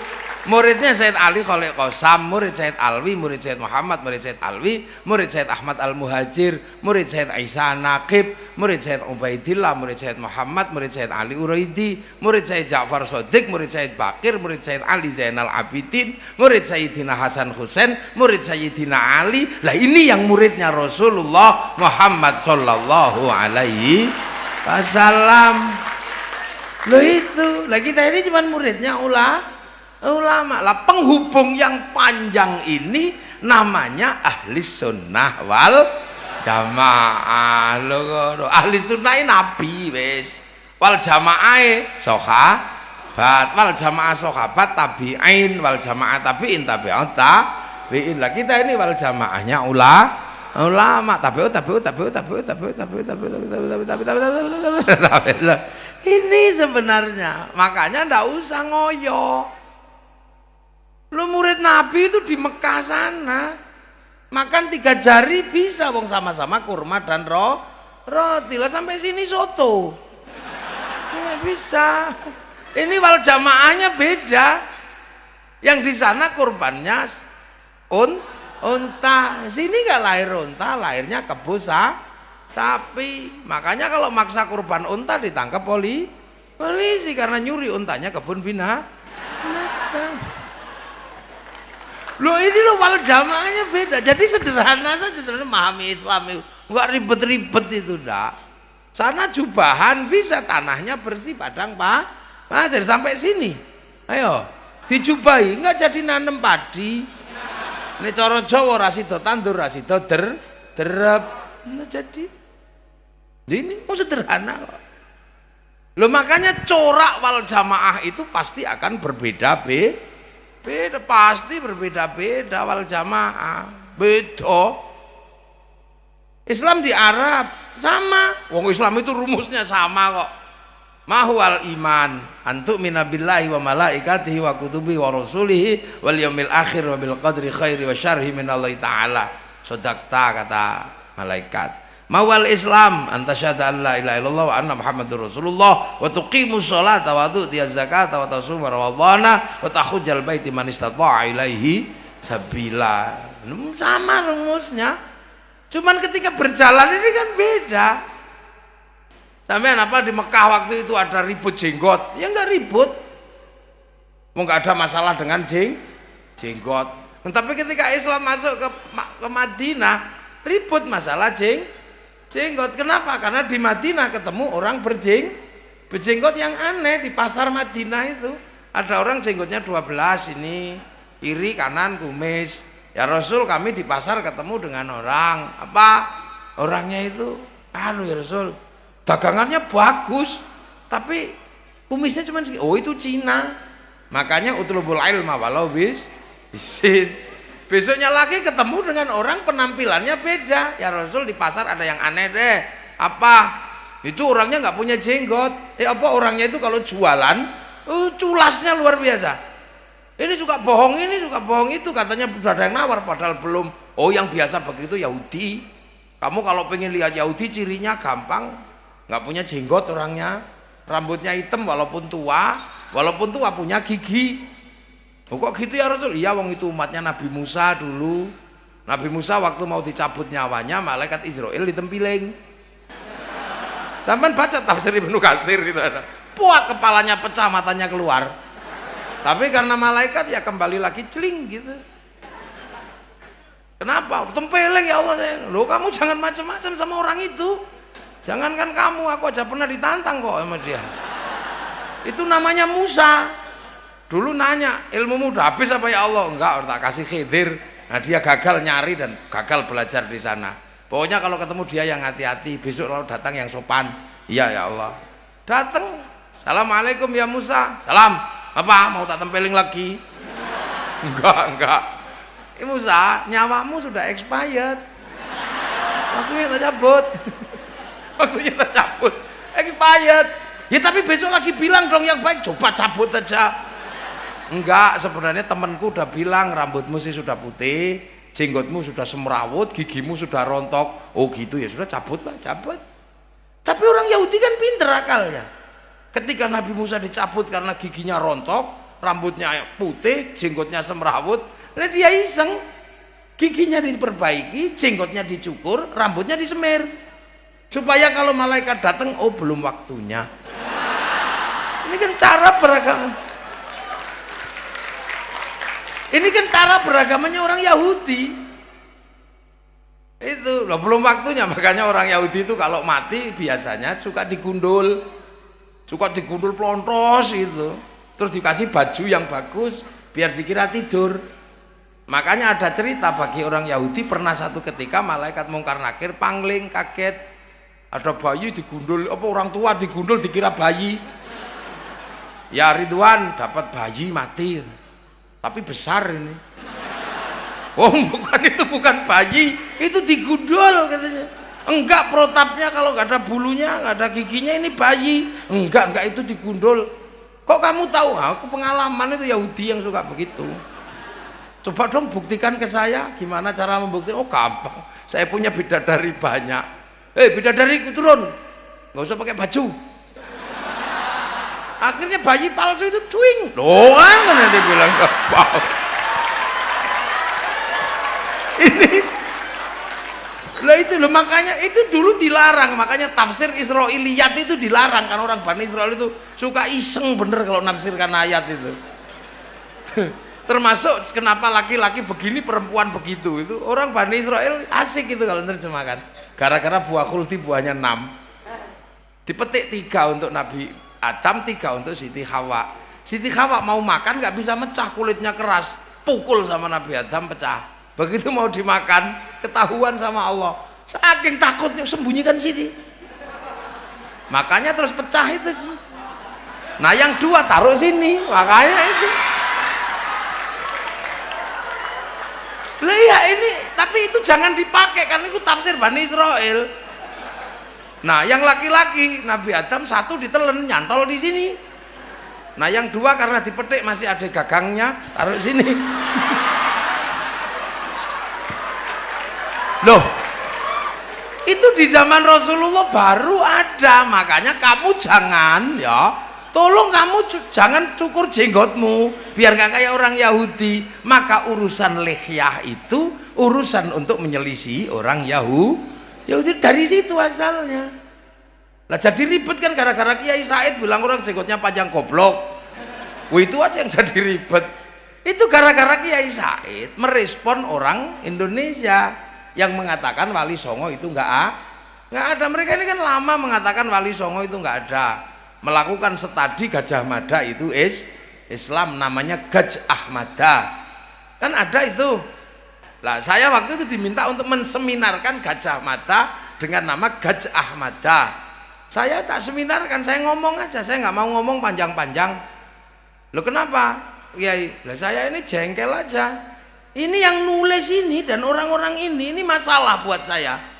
muridnya Syed Ali Khalil Qasam, murid Syed Alwi, murid Syed Muhammad, murid Syed Alwi, murid Syed Ahmad Al-Muhajir, murid Syed Isa Naqib, murid Syed Ubaidillah, murid Syed Muhammad, murid Syed Ali Uraidi, murid Syed Ja'far Shodiq, murid Syed Bakir, murid Syed Ali Zainal Abidin, murid Sayyidina Hasan Husain, murid Sayyidina Ali. Lah ini yang muridnya Rasulullah Muhammad sallallahu alaihi wasallam. Loh itu, lah kita ini cuma muridnya ulama. Lah penghubung yang panjang ini namanya ahli sunnah wal jamaah. Loh, ahli sunnah ini nabi wis, wal jamaah sahabat, wal jamaah sahabat tabi'in, wal jamaah tabi'in tabi'ut tabi'in. Lah kita ini wal jamaahnya ulama tabi'ut. Ini sebenarnya makanya ndak usah ngoyo. Lu murid Nabi itu di Mekah sana makan 3 jari bisa, wong sama-sama kurma dan roti. Lah sampai sini soto ya bisa. Ini wal jamaahnya beda. Yang di sana kurbannya unta, sini nggak lahir unta, lahirnya kebo sapi. Makanya kalau maksa kurban unta ditangkap polisi karena nyuri untanya kebun binatang. Loh ini loh wal jamaahnya beda. Jadi sederhana saja sebenarnya memahami Islam itu, nggak ribet-ribet itu dah. Sana jubahan bisa, tanahnya bersih, padang pasir sampai sini. Ayo dijubahi, nggak jadi nanem padi. Ini coro Jawa rasido tandur rasido derep nggak jadi. Ini mau sederhana kok. Loh makanya corak wal jamaah itu pasti akan beda, pasti berbeda-beda wal jamaah. Beda. Islam di Arab sama. Wong Islam itu rumusnya sama kok. Mahwal iman antuk minabillahi wa malaikatihi wa kutubihi wa rasulihi wal yaumil akhir wa bil qadri khairi wa syarhi minallahi ta'ala. Sodakta kata malaikat. Mahwal Islam antasyhadu an la ilaha illallah wa anna muhammadur rasulullah wa tuqimus sholata wa tu'tiyaz zakata wa tasuma ramadhana wa tahujjal baiti man istata'a ilaihi sabila. Sama rumusnya. Cuman ketika berjalan ini kan beda. Sampean apa di Mekah waktu itu ada ribut jenggot? Ya enggak ribut. Mau enggak ada masalah dengan jenggot. Tapi ketika Islam masuk ke Madinah, ribut masalah jenggot. Kenapa? Karena di Madinah ketemu orang berjenggot yang aneh di pasar Madinah itu. Ada orang jenggotnya 12 ini, kiri kanan kumis. Ya Rasul, kami di pasar ketemu dengan orang. Apa? Orangnya itu, ya Rasul, dagangannya bagus, tapi kumisnya cuma segini. Oh itu Cina. Makanya utlubul ilma walau bisin. Besoknya lagi ketemu dengan orang penampilannya beda. Ya Rasul, di pasar ada yang aneh deh. Apa? Itu orangnya nggak punya jenggot. Apa orangnya itu kalau jualan, culasnya luar biasa. Ini suka bohong ini, suka bohong itu. Katanya sudah ada yang nawar padahal belum. Oh yang biasa begitu Yahudi. Kamu kalau pengen lihat Yahudi cirinya gampang. Nggak punya jenggot orangnya, rambutnya hitam walaupun tua punya gigi. Oh, kok gitu ya Rasul? Iya, wong itu umatnya Nabi Musa dulu. Nabi Musa waktu mau dicabut nyawanya, malaikat Israel ditempiling. Sampai baca tafsir Ibnu Katsir itu ada. Puak, kepalanya pecah, matanya keluar. Tapi karena malaikat ya kembali lagi celing gitu. Kenapa? Tempeleng ya Allah. Loh, kamu jangan macam-macam sama orang itu. Jangankan kamu, aku aja pernah ditantang kok sama dia. Itu namanya Musa. Dulu nanya, ilmumu udah habis apa ya Allah? Enggak, tak kasih Khidir. Nah dia gagal nyari dan gagal belajar di sana. Pokoknya kalau ketemu dia yang hati-hati. Besok kalau datang yang sopan. Iya ya Allah. Datang, assalamualaikum ya Musa. Salam. Apa? Mau tak tempeling lagi? Enggak. Musa, nyawamu sudah expired. Waktunya tak cabut. Waktunya tak cabut, expired. Ya tapi besok lagi bilang dong yang baik, coba cabut aja. Enggak, sebenarnya temanku udah bilang rambutmu sih sudah putih, jenggotmu sudah semrawut, gigimu sudah rontok. Oh gitu ya sudah, cabut. Tapi orang Yahudi kan pinter akalnya. Ketika Nabi Musa dicabut karena giginya rontok, rambutnya putih, jenggotnya semrawut, nah dia iseng, giginya diperbaiki, jenggotnya dicukur, rambutnya disemir. Supaya kalau malaikat datang, oh belum waktunya. Ini kan cara beragama. Ini kan cara beragamanya orang Yahudi. Itu loh, belum waktunya. Makanya orang Yahudi itu kalau mati biasanya suka digundul plontos itu. Terus dikasih baju yang bagus biar dikira tidur. Makanya ada cerita bagi orang Yahudi, pernah satu ketika malaikat mungkar nakir pangling kaget. Ada bayi digundul, apa orang tua digundul dikira bayi. Ya Ridwan dapat bayi mati, tapi besar ini. Oh bukan bayi, itu digundul katanya. Enggak, protapnya kalau nggak ada bulunya, nggak ada giginya ini bayi. Enggak itu digundul. Kok kamu tahu? Aku pengalaman itu Yahudi yang suka begitu. Coba dong buktikan ke saya, gimana cara membuktikan? Oh gampang, saya punya bidadari banyak. Bidadari turun, nggak usah pakai baju. Akhirnya bayi palsu itu cuing doang kan dia bilang wow. Ini lah itu loh, makanya itu dulu dilarang. Makanya tafsir Israiliyat itu dilarang, karena orang Bani Israel itu suka iseng bener kalau nafsirkan ayat itu. Termasuk kenapa laki-laki begini perempuan begitu, itu orang Bani Israel asik itu kalau terjemahkan. Gara-gara buah khuldi buahnya 6, dipetik 3 untuk Nabi Adam, 3 untuk Siti Hawa. Siti Hawa mau makan nggak bisa mecah, kulitnya keras, pukul sama Nabi Adam pecah. Begitu mau dimakan ketahuan sama Allah, saking takutnya sembunyikan sini. Makanya terus pecah itu. Nah yang 2 taruh sini, makanya itu. Lah iya ini, tapi itu jangan dipakai karena itu tafsir Bani Israel. Nah, yang laki-laki Nabi Adam satu ditelen nyantol di sini. Nah, yang dua karena dipetik masih ada gagangnya, taruh di sini. Loh, itu di zaman Rasulullah baru ada, makanya kamu jangan ya. Tolong kamu jangan cukur jenggotmu biar gak kayak orang Yahudi. Maka urusan lihyah itu urusan untuk menyelisih orang Yahudi. Dari situ asalnya. Lah jadi ribet kan gara-gara Kiai Said bilang orang jenggotnya panjang goblok. Wah, itu aja yang jadi ribet. Itu gara-gara Kiai Said merespon orang Indonesia yang mengatakan Wali Songo itu nggak ada. Mereka ini kan lama mengatakan Wali Songo itu nggak ada. Melakukan studi Gajah Mada itu Islam, namanya Gajah Mada kan ada itu. Lah saya waktu itu diminta untuk menseminarkan Gajah Mada dengan nama Gajah Mada. Saya tak seminarkan, saya ngomong aja, saya nggak mau ngomong panjang-panjang. Loh kenapa Kiai? Lah saya ini jengkel aja. Ini yang nulis ini dan orang-orang ini masalah buat saya.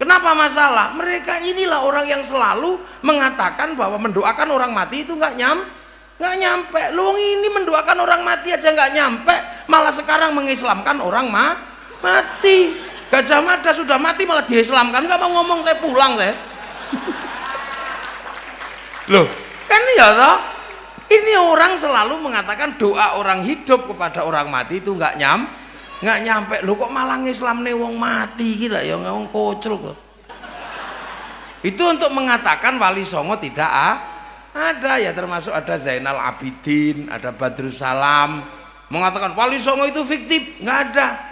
Kenapa masalah? Mereka inilah orang yang selalu mengatakan bahwa mendoakan orang mati itu nggak nyampe. Lu ini mendoakan orang mati aja nggak nyampe, malah sekarang mengislamkan orang mati. Gajah Mada sudah mati malah diislamkan, nggak mau ngomong, saya pulang saya. Loh, kan ya toh? Ini orang selalu mengatakan doa orang hidup kepada orang mati itu nggak nyampe. Lo kok malah ngislam nih wong mati gila ya, wong kocok kok. Itu untuk mengatakan Wali Songo tidak ada ya, termasuk ada Zainal Abidin, ada Badrus Salam mengatakan Wali Songo itu fiktif, nggak ada.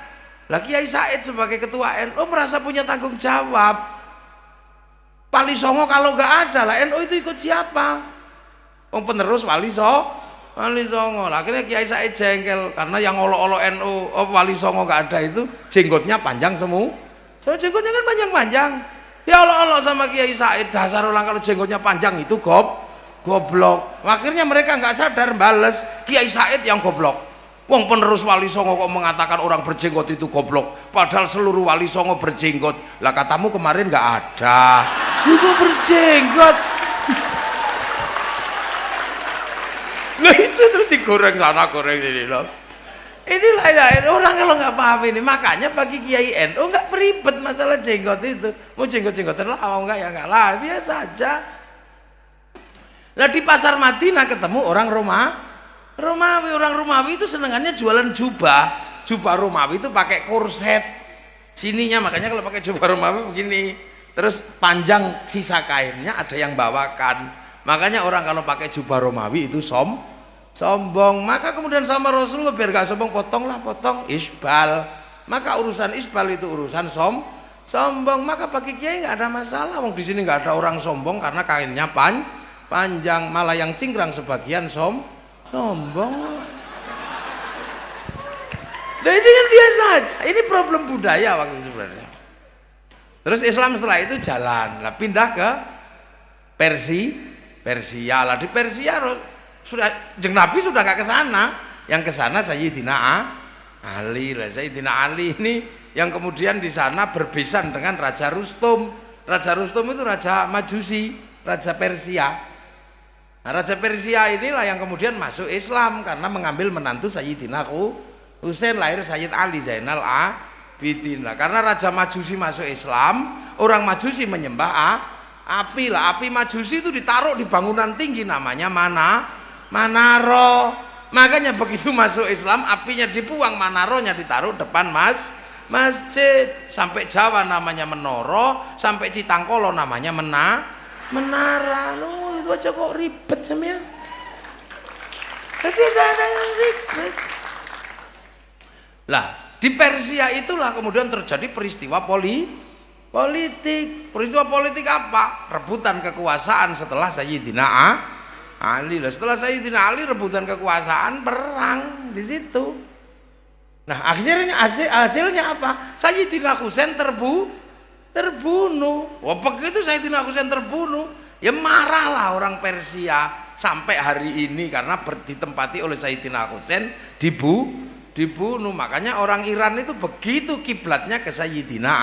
Lah Kiai Said sebagai ketua NU merasa punya tanggung jawab. Wali Songo kalau nggak ada lah NU itu ikut siapa? Wong penerus Wali Songo. Lah akhirnya Kiai Said jengkel karena yang olok-olok NU Wali Songo nggak ada itu jenggotnya panjang semua. So, jenggotnya kan panjang-panjang. Ya olok-olok sama Kiai Said, dasar orang kalau jenggotnya panjang itu goblok. Akhirnya mereka nggak sadar bales Kiai Said yang goblok. Wong penerus Wali Songo kok mengatakan orang berjenggot itu goblok, padahal seluruh Wali Songo berjenggot. Lah katamu kemarin nggak ada. Itu berjenggot. Nah itu terus digoreng sana goreng sini loh. Inilah ya, orang kalau nggak paham ini, makanya bagi Kiai NU nggak beribet masalah jenggot itu. Mau jenggot-jenggotan lah, mau nggak ya nggak lah, biasa aja. Nah di pasar Madinah ketemu orang Romawi. Orang Romawi itu senengannya jualan jubah Romawi itu pakai korset sininya, makanya kalau pakai jubah Romawi begini, terus panjang sisa kainnya ada yang bawakan. Makanya orang kalau pakai jubah Romawi itu sombong. Maka kemudian sama Rasulullah biar gak sombong, potong isbal. Maka urusan isbal itu urusan sombong. Maka bagi Kiai nggak ada masalah. Wong di sini nggak ada orang sombong karena kainnya panjang. Malah yang cingkrang sebagian sombong. Nah ini kan biasa aja. Ini problem budaya waktu itu sebenarnya. Terus Islam setelah itu jalan, lah pindah ke Persia lah. Di Persia sudah jeng Nabi sudah nggak ke sana, yang ke sana Sayyidina Ali lah. Sayyidina Ali ini yang kemudian di sana berbesan dengan Raja Rustum. Raja Rustum itu raja Majusi, raja Persia. Nah, raja Persia inilah yang kemudian masuk Islam karena mengambil menantu Sayyidina Husain, lahir Sayyid Ali Zainal Abidin. Lah karena raja Majusi masuk Islam, orang Majusi menyembah api lah. Api Majusi itu ditaruh di bangunan tinggi namanya Manaro. Makanya begitu masuk Islam apinya dibuang, Manaronya ditaruh depan masjid. Sampai Jawa namanya Menoro, sampai Citangkolo namanya Menara. Loh, itu aja kok ribet sama ya. Jadi ada yang ribet. Lah di Persia itulah kemudian terjadi peristiwa politik. Peristiwa politik apa? Rebutan kekuasaan setelah Sayyidina Ali. Setelah Sayyidina Ali rebutan kekuasaan, perang di situ. Nah hasilnya apa? Sayyidina Husain terbunuh. Wah begitu Sayyidina Husain terbunuh, ya marahlah orang Persia sampai hari ini karena ditempati oleh Sayyidina Husain dibunuh. Makanya orang Iran itu begitu kiblatnya ke Sayyidina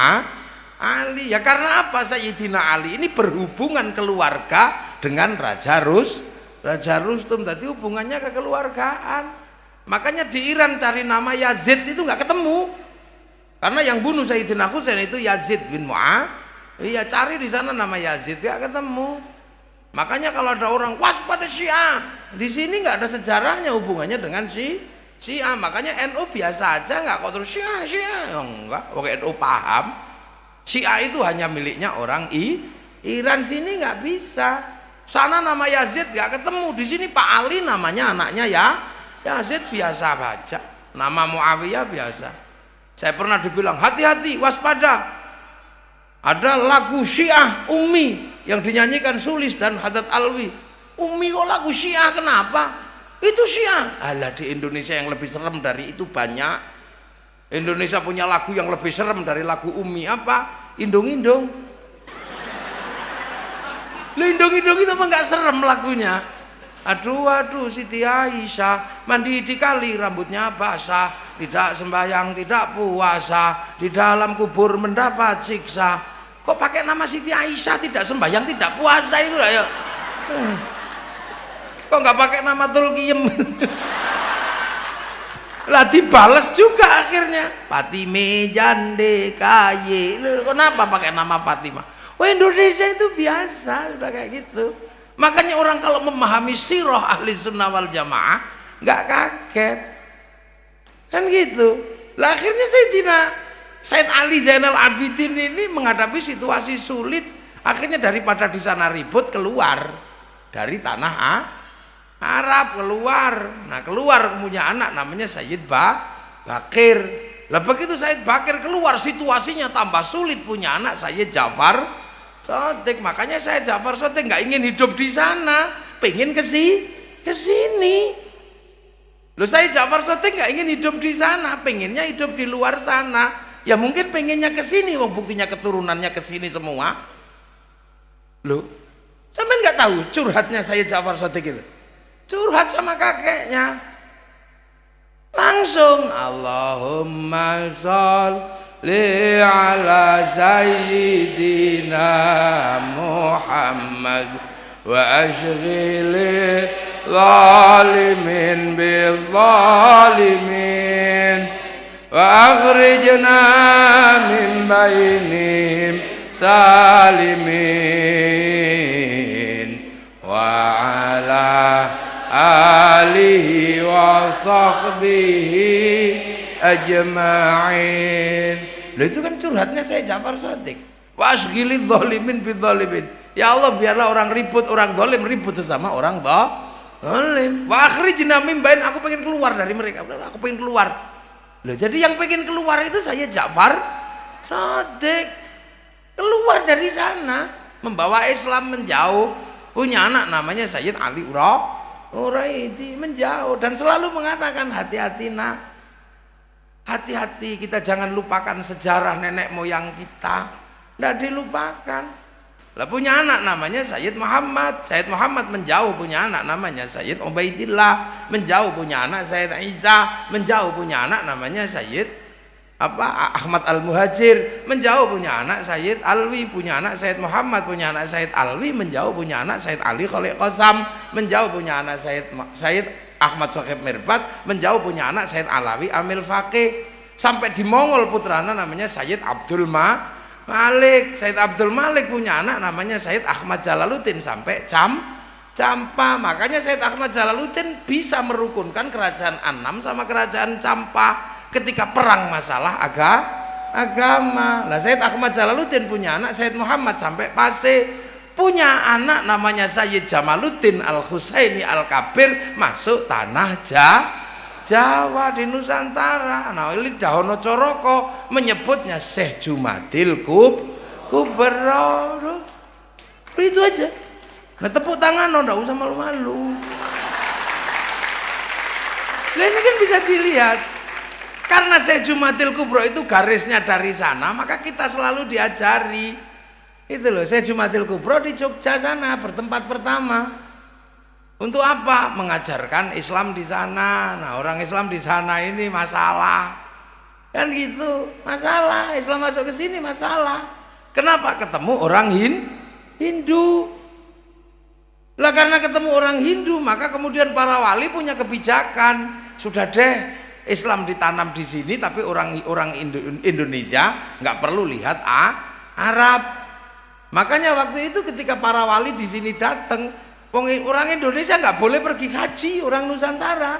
Ali. Ya karena apa? Sayyidina Ali ini berhubungan keluarga dengan Raja Rustum. Tadi hubungannya kekeluargaan. Makanya di Iran cari nama Yazid itu nggak ketemu. Karena yang bunuh Sayyidina Husain itu Yazid bin Mu'awiyah. Iya, cari di sana nama Yazid nggak ketemu. Makanya kalau ada orang waspada Syiah, di sini nggak ada sejarahnya hubungannya dengan Syiah. Makanya NU biasa aja, nggak kok terus Syiah enggak. Oke, NU paham Syiah itu hanya miliknya orang Iran, sini nggak bisa. Sana nama Yazid nggak ketemu, di sini Pak Ali namanya anaknya ya Yazid biasa baca, nama Muawiyah biasa. Saya pernah dibilang hati-hati, waspada. Ada lagu Syiah Umi yang dinyanyikan Sulis dan Haddad Alwi. Umi kok lagu Syiah, kenapa? Itu Syiah. Alah, di Indonesia yang lebih serem dari itu banyak. Indonesia punya lagu yang lebih serem dari lagu Umi. Apa? Indung-indung. Lu indung-indung itu apa nggak serem lagunya? Aduh Siti Aisyah mandi di kali rambutnya basah, tidak sembahyang tidak puasa, di dalam kubur mendapat siksa. Kok pakai nama Siti Aisyah tidak sembahyang tidak puasa itu lah ya? Kok nggak pakai nama Tulkiem? Lah dibales juga akhirnya Fatime jande kaye. Kenapa pakai nama Fatimah? Wah, Indonesia itu biasa udah kayak gitu. Makanya orang kalau memahami sirah ahli sunnah wal jamaah nggak kaget kan gitu. Lah akhirnya Said Ali Zainal Abidin ini menghadapi situasi sulit, akhirnya daripada di sana ribut keluar dari tanah Arab, keluar punya anak namanya Sayyid Bakir. Lah begitu Sayyid Bakir keluar, situasinya tambah sulit, punya anak Sayyid Ja'far Shadiq. Makanya Sayyid Ja'far Shadiq nggak ingin hidup di sana, pengen ke sini. Loh, Sayyid Ja'far Shadiq nggak ingin hidup di sana, pengennya hidup di luar sana. Ya mungkin pengennya ke sini, wong buktinya keturunannya ke sini semua. Loh, sampean nggak tahu curhatnya Sayyid Ja'far Shadiq itu? Curhat sama kakeknya. Langsung Allahumma sholli ala sayyidina Muhammad wa ashghili zalimin bil zalimin wa akhrijna min bainihim salimin wa ala alihi wa sahbihi ajma'in. Loh, itu kan curhatnya saya Ja'far Shadiq. Wa asghilil zalimin bil zalimin. Ya Allah, biarlah orang ribut, orang zalim ribut sesama orang zalim. Wa akhrijna min bain, aku pengen keluar dari mereka. Aku pengen keluar. Loh, jadi yang pengen keluar itu saya Ja'far Shadiq. Keluar dari sana, membawa Islam menjauh, punya anak namanya Sayyid Ali Uraidi, menjauh dan selalu mengatakan hati-hati nak, hati-hati, kita jangan lupakan sejarah nenek moyang kita, tidak dilupakan. Lah punya anak namanya Sayyid Muhammad menjauh, punya anak namanya Sayyid Ubaidillah, menjauh, punya anak Sayyid Isa, menjauh, punya anak namanya Sayyid Ahmad Al-Muhajir, menjauh, punya anak Sayyid Alwi, punya anak Sayyid Muhammad, punya anak Sayyid Alwi, menjauh, punya anak Sayyid Ali Khaliq Qasam, menjauh, punya anak Sayyid Ahmad Sohib Mirbat, menjauh, punya anak Sayyid Alawi Amil Faqih, sampai di Mongol putrana namanya Sayyid Abdul Malik. Sayyid Abdul Malik punya anak namanya Sayyid Ahmad Jalaluddin sampai Campa. Makanya Sayyid Ahmad Jalaluddin bisa merukunkan kerajaan Annam sama kerajaan Campa ketika perang masalah agama. Nah, Sayyid Ahmad Jalaluddin punya anak Sayyid Muhammad sampai Paseh, punya anak namanya Sayyid Jamaluddin Al-Husaini Al-Kabir masuk tanah Jawa di Nusantara. Nah, ini Dahono Coroko menyebutnya Syekh Jumadil Kubro. Itu aja. Nah, tepuk tangan, enggak usah malu-malu. Nah, ini kan bisa dilihat. Karena Syekh Jumadil Kubro itu garisnya dari sana, maka kita selalu diajari. Itu loh, Syekh Jumadil Kubro di Jogja sana bertempat pertama. Untuk apa? Mengajarkan Islam di sana. Nah, orang Islam di sana ini masalah. Kan gitu, masalah. Islam masuk ke sini masalah. Kenapa? Ketemu orang Hindu. Lah karena ketemu orang Hindu, maka kemudian para wali punya kebijakan. Sudah deh, Islam ditanam di sini, tapi orang Indonesia nggak perlu lihat Arab. Makanya waktu itu ketika para wali di sini datang, orang Indonesia nggak boleh pergi haji, orang Nusantara.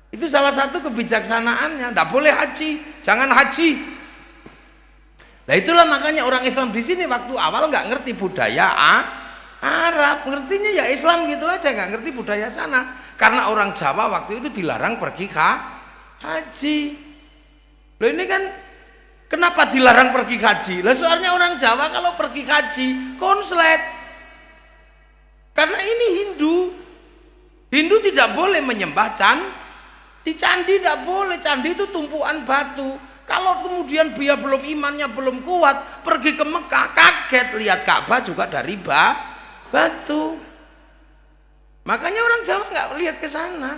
Itu salah satu kebijaksanaannya, nggak boleh haji, jangan haji. Nah itulah makanya orang Islam di sini waktu awal nggak ngerti budaya Arab, ngertinya ya Islam gitu aja, nggak ngerti budaya sana. Karena orang Jawa waktu itu dilarang pergi haji. Loh ini kan kenapa dilarang pergi haji? Lah soalnya orang Jawa kalau pergi haji konslet. Karena ini Hindu tidak boleh menyembah di candi, tidak boleh. Candi itu tumpuan batu. Kalau kemudian dia imannya belum kuat, pergi ke Mekah kaget lihat Ka'bah juga dari batu. Makanya orang Jawa nggak lihat ke sana.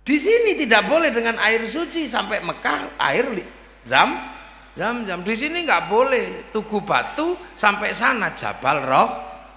Di sini tidak boleh dengan air suci, sampai Mekah air Zam-Zam. Di sini nggak boleh Tugu Batu, sampai sana Jabal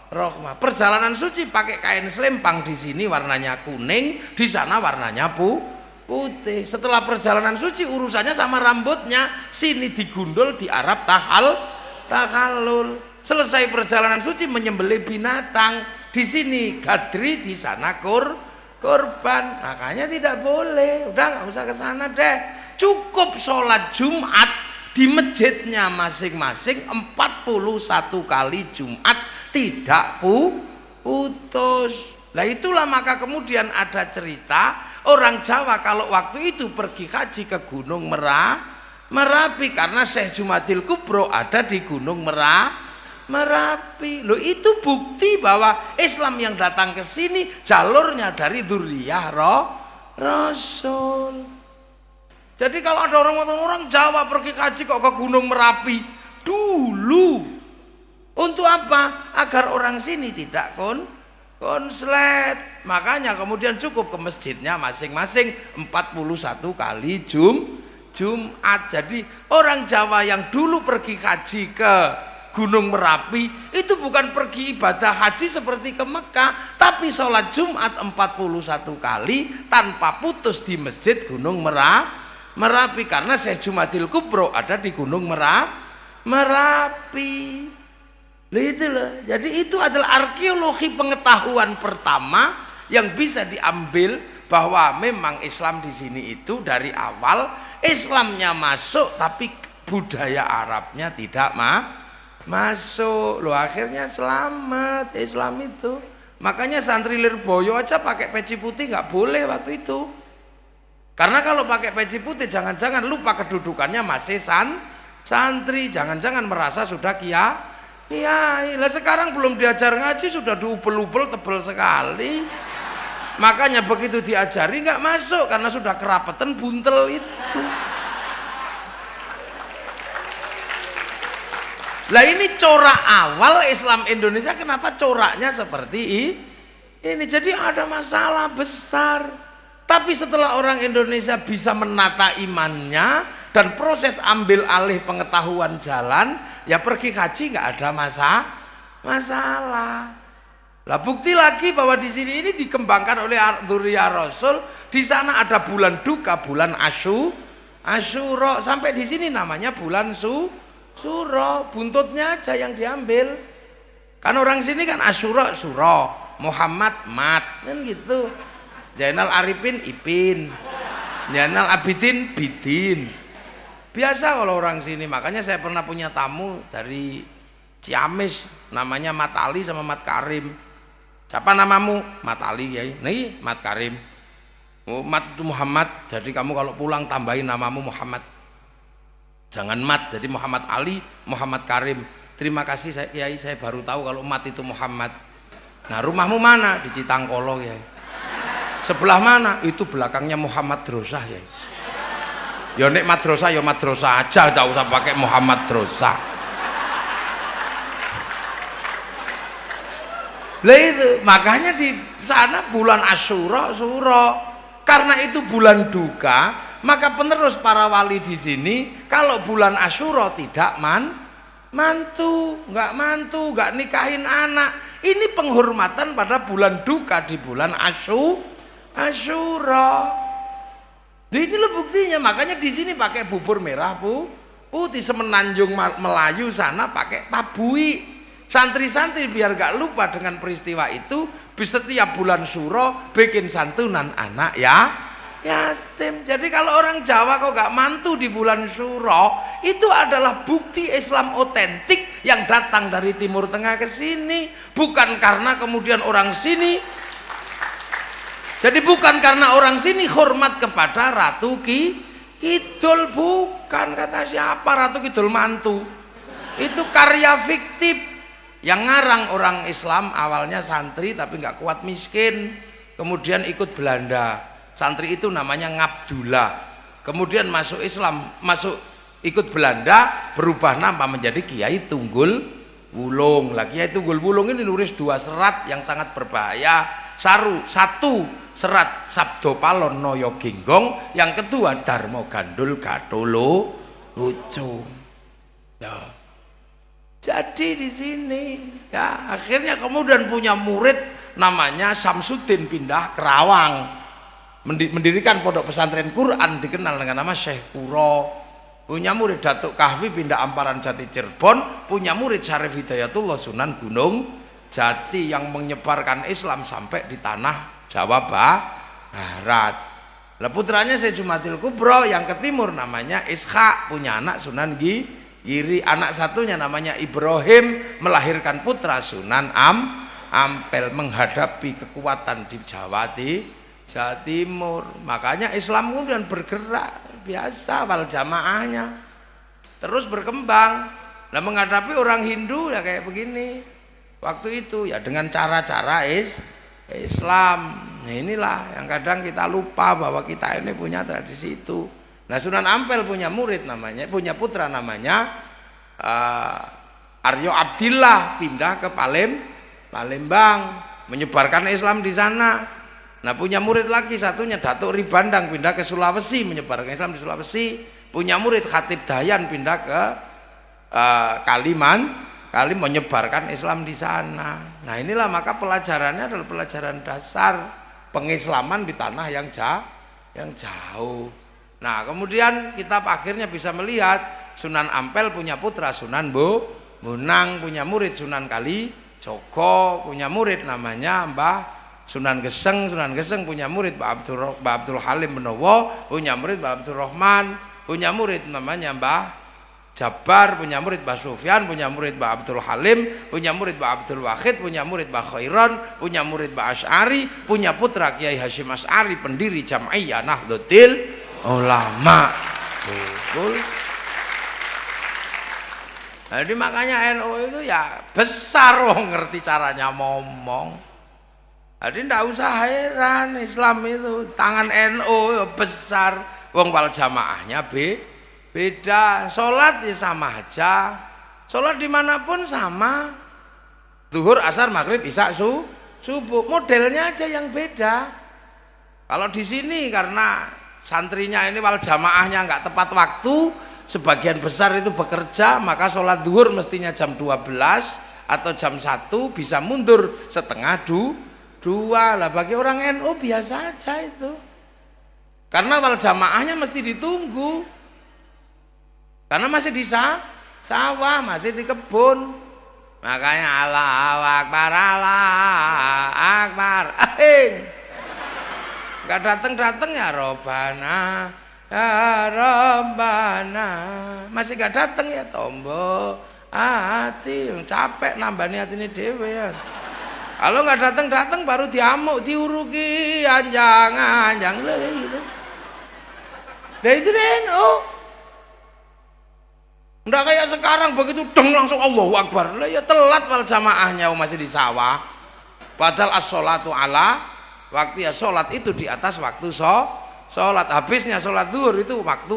Rohmah. Perjalanan suci pakai kain selempang, di sini warnanya kuning, di sana warnanya putih. Setelah perjalanan suci urusannya sama rambutnya, sini digundul, di Arab tahalul. Selesai perjalanan suci menyembelih binatang, di sini gadri, di sana korban. Makanya tidak boleh, udah nggak usah ke sana deh. Cukup sholat Jumat di masjidnya masing-masing 41 kali Jumat, tidak putus. Lah itulah maka kemudian ada cerita orang Jawa kalau waktu itu pergi haji ke Gunung Merapi karena Syekh Jumadil Kubro ada di Gunung Merapi. Loh itu bukti bahwa Islam yang datang ke sini jalurnya dari dzurriyyah Rasul. Jadi kalau ada orang Jawa pergi haji kok ke Gunung Merapi dulu, untuk apa? Agar orang sini tidak konslet. Makanya kemudian cukup ke masjidnya masing-masing 41 kali Jumat. Jadi orang Jawa yang dulu pergi haji ke Gunung Merapi itu bukan pergi ibadah haji seperti ke Mekah, tapi sholat Jumat 41 kali tanpa putus di masjid Gunung Merapi karena Syekh Jumadil Kubro ada di Gunung Merapi. Itulah. Jadi itu adalah arkeologi pengetahuan pertama yang bisa diambil bahwa memang Islam di sini itu dari awal Islamnya masuk tapi budaya Arabnya tidak masuk. Loh akhirnya selamat Islam itu. Makanya santri Lirboyo aja pakai peci putih nggak boleh waktu itu. Karena kalau pakai peci putih jangan-jangan lupa kedudukannya masih santri, jangan-jangan merasa sudah kiai. Lah sekarang belum diajar ngaji sudah diupel-upel tebel sekali. Makanya begitu diajari nggak masuk karena sudah kerapetan buntel itu. Lah ini corak awal Islam Indonesia, kenapa coraknya seperti ini? Jadi ada masalah besar. Tapi setelah orang Indonesia bisa menata imannya dan proses ambil alih pengetahuan jalan, ya pergi haji nggak ada masalah. Lah bukti lagi bahwa di sini ini dikembangkan oleh dzurriyyah Rasul. Di sana ada bulan duka, bulan Asyura. Sampai di sini namanya bulan Suro. Buntutnya aja yang diambil. Kan orang sini kan Asyura Suro, Muhammad Mat, kan gitu. Zainal Arifin Ipin, Zainal Abidin Bidin. Biasa kalau orang sini. Makanya saya pernah punya tamu dari Ciamis, namanya Mat Ali sama Mat Karim. Siapa namamu? Mat Ali ya. Nih Mat Karim. Oh, Mat itu Muhammad. Jadi kamu kalau pulang tambahin namamu Muhammad. Jangan Mat, jadi Muhammad Ali, Muhammad Karim. Terima kasih saya Kiai, saya baru tahu kalau Mat itu Muhammad. Nah, rumahmu mana? Di Citangkolo ya. Sebelah mana? Itu belakangnya Muhammad Drosah ya. Ya nek madrasah ya madrasah aja, enggak usah pakai Muhammad Drosah. Lah itu makanya di sana bulan Asyura karena itu bulan duka, maka penerus para wali di sini kalau bulan Asyura tidak mantu, nggak nikahin anak. Ini penghormatan pada bulan duka di bulan Asyura. Ini loh buktinya, makanya di sini pakai bubur merah putih. Semenanjung Melayu sana pakai tabui. Santri-santri biar gak lupa dengan peristiwa itu, setiap bulan Syuro bikin santunan anak yatim. Jadi kalau orang Jawa kok gak mantu di bulan Syuro, itu adalah bukti Islam otentik yang datang dari Timur Tengah ke sini, bukan karena kemudian orang sini. Jadi bukan karena orang sini hormat kepada Ratu Kidul, bukan, kata siapa Ratu Kidul mantu. Itu karya fiktif yang ngarang orang Islam, awalnya santri tapi nggak kuat miskin, kemudian ikut Belanda. Santri itu namanya Ngabdullah, kemudian masuk Islam, ikut Belanda, berubah nama menjadi Kiai Tunggul Wulung. Lah Kiai Tunggul Wulung ini nulis 2 serat yang sangat berbahaya. Satu serat Sabdo Palon Noyo Ginggong, yang kedua Darmo Gandul Gatolo Lucu. Ya. Jadi di sini ya akhirnya kemudian punya murid namanya Samsudin, pindah Kerawang, mendirikan pondok pesantren Quran dikenal dengan nama Syekh Kuro. Punya murid Datuk Kahfi, pindah Amparan Jati Cirebon, punya murid Syarif Hidayatullah Sunan Gunung Jati yang menyebarkan Islam sampai di tanah Jawa Barat. Lah putranya Syekh Jumatil Kubro yang ke timur namanya Ishak, punya anak Sunan Giri, anak satunya namanya Ibrahim, melahirkan putra Sunan Ampel, menghadapi kekuatan di Jawa Timur. Makanya Islam kemudian bergerak biasa, wal jamaahnya terus berkembang. Nah menghadapi orang Hindu ya kayak begini waktu itu ya, dengan cara-cara Islam. Nah inilah yang kadang kita lupa bahwa kita ini punya tradisi itu. Nah Sunan Ampel punya murid namanya, punya putra namanya Aryo Abdillah, pindah ke Palembang, menyebarkan Islam di sana. Nah punya murid lagi satunya Datuk Ribandang, pindah ke Sulawesi, menyebarkan Islam di Sulawesi. Punya murid Khatib Dayan, pindah ke Kalimantan, menyebarkan Islam di sana. Nah inilah maka pelajarannya adalah pelajaran dasar pengislaman di tanah yang jauh. Nah kemudian kita akhirnya bisa melihat Sunan Ampel punya putra Sunan Bonang, punya murid Sunan Kalijogo, punya murid namanya Mbah Sunan Geseng. Sunan Geseng punya murid Mbah Abdul Halim Menowo, punya murid Mbah Abdul Rahman, punya murid namanya Mbah Jabar, punya murid Mbah Sufyan, punya murid Mbah Abdul Halim, punya murid Mbah Abdul Wahid, punya murid Mbah Khairon, punya murid Mbah Asy'ari, punya putra Kiai Hasyim Asy'ari, pendiri Jam'iyah Nahdlatul Ulama. Betul. Jadi makanya NU itu ya besar, wong ngerti caranya ngomong. Jadi ndak usah heran Islam itu tangan NU besar, wong wal jamaahnya beda, sholat ya sama aja, sholat dimanapun sama, zuhur, asar, maghrib, isya, subuh, modelnya aja yang beda. Kalau di sini karena santrinya ini wal jamaahnya nggak tepat waktu, sebagian besar itu bekerja, maka sholat zuhur mestinya jam 12 atau jam 1, bisa mundur setengah 2 lah. Bagi orang NU biasa aja itu, karena wal jamaahnya mesti ditunggu. Karena masih di sawah, masih di kebun. Makanya Allahu Akbar, Allahu Akbar. Enggak datang-datang ya Robbana, ya Robbana. Masih enggak datang ya tombo hati, capek nambani hatine dhewe ya. Kalau enggak datang-datang baru diamuk, diuruki anjang-anjang gitu. Nah itu NU. Nggak kayak sekarang begitu deng langsung Allahu Akbar. Lah ya telat wal jamaahnya masih di sawah. Padahal as-sholatu ala waktu, ya sholat itu di atas waktu sholat. Habisnya sholat zuhur itu waktu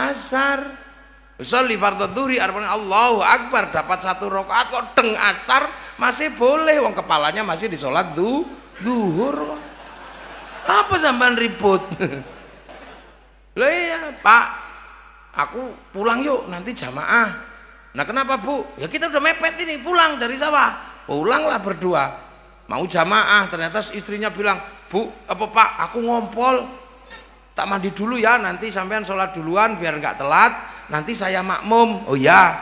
asar. Usolli fardhu dhuhri arba'in Allahu Akbar, dapat 1 rakaat kok deng asar masih boleh, wong kepalanya masih di sholat zuhur. Apa sampean ribut? Lah iya Pak, aku pulang yuk nanti jamaah. Nah kenapa Bu? Ya kita udah mepet ini, pulang dari sawah. Pulanglah berdua, mau jamaah. Ternyata istrinya bilang, Bu apa Pak, aku ngompol, tak mandi dulu ya, nanti sampean sholat duluan biar nggak telat, nanti saya makmum. Oh ya.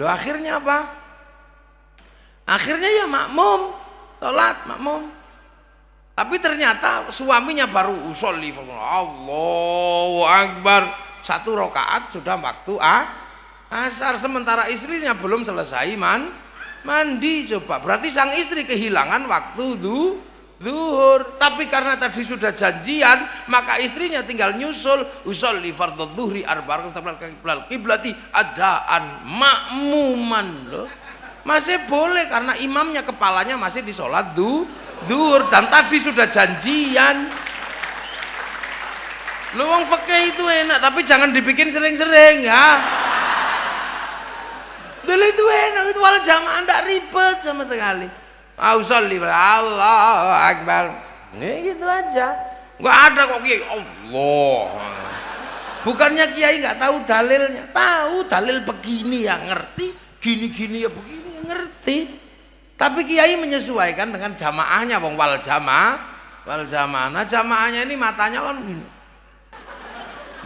Loh akhirnya apa? Akhirnya ya makmum, sholat makmum. Tapi ternyata suaminya baru usolli, Allahu Akbar, 1 rakaat sudah waktu asar, sementara istrinya belum selesai mandi. Coba berarti sang istri kehilangan waktu zuhur. Tapi karena tadi sudah janjian, maka istrinya tinggal nyusul, usolli fardhu dzuhri arba'an qabla qiblati adaan makmuman. Loh masih boleh karena imamnya kepalanya masih di sholat zuhur dan tadi sudah janjian. Lu wong fikih itu enak, tapi jangan dibikin sering-sering ya. Dulu itu enak, itu wal jamaah ndak ribet sama sekali. Ausolli Allahu Akbar. Nih gitu aja. Enggak ada kok kiai Allah. Bukannya kiai nggak tahu dalilnya, tahu dalil begini ya ngerti, gini-gini ya begini ya ngerti. Tapi kiai menyesuaikan dengan jamaahnya, wong wal jamaah. Nah jamaahnya ini matanya kan gini.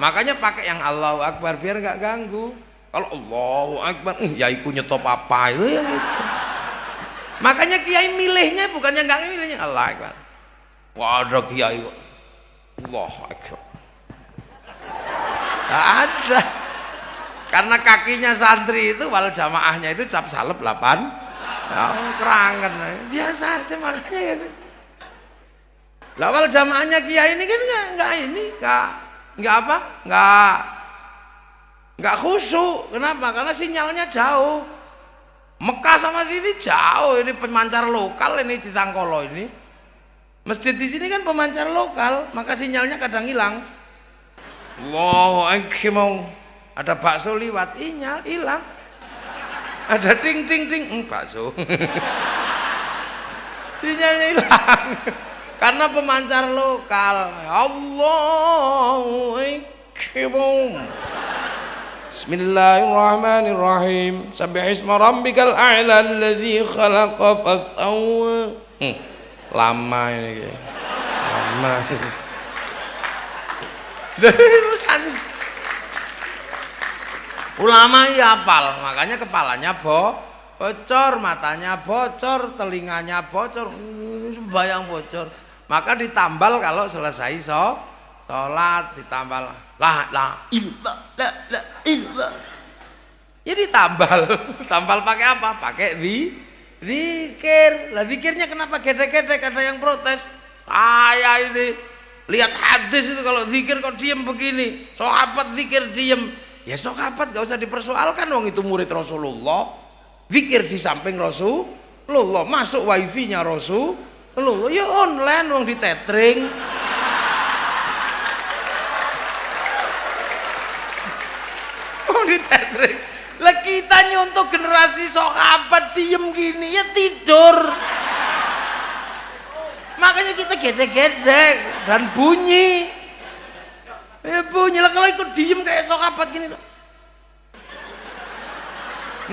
Makanya pakai yang Allahu Akbar biar nggak ganggu. Kalau Allahu Akbar, ya ikut nyetop apa itu ya gitu. Makanya kiai milihnya bukannya nggak milihnya Allahu Akbar. Wah ada kiai Allahu Akbar. Nggak ada. Karena kakinya santri itu wal jamaahnya itu cap salep 8. Oh, kerangan biasa aja makanya gitu. Lawal jamaahnya kiai ini kan nggak khusyuk. Kenapa? Karena sinyalnya jauh. Mekah sama sini jauh. Ini pemancar lokal ini di Tangkolo ini. Masjid di sini kan pemancar lokal, maka sinyalnya kadang hilang. Allahu Akbar. Ada bakso liwat, hilang. Ada ting ting ting, bakso. Sinyalnya hilang karena pemancar lokal. Allahu Akbar. Bismillahirrahmanirrahim. Sabbihisma rabbikal a'la alladzi khalaqa fasawwa. Lama ini. Lama. Ulama ya hafal, makanya kepalanya bocor, matanya bocor, telinganya bocor, sembayang bocor. Maka ditambal kalau selesai sholat, ditambal la ilah. Ya tambal pakai apa? Pakai zikir. Lah zikirnya kenapa gedek-gedek? Ada yang protes. Saya ini lihat hadis itu kalau zikir kok diem begini. Sahabat zikir diem. Ya sahabat gak usah dipersoalkan, wong itu murid Rasulullah. Zikir di samping Rasulullah, masuk wifi-nya Rasulullah. Ya online wong di tethering. Wong di tethering. Lah kita nyontoh generasi sahabat diem gini ya tidur. Makanya kita gedek-gedek dan bunyi. Ya bunyi lah kalau ikut diem kayak sahabat gini loh.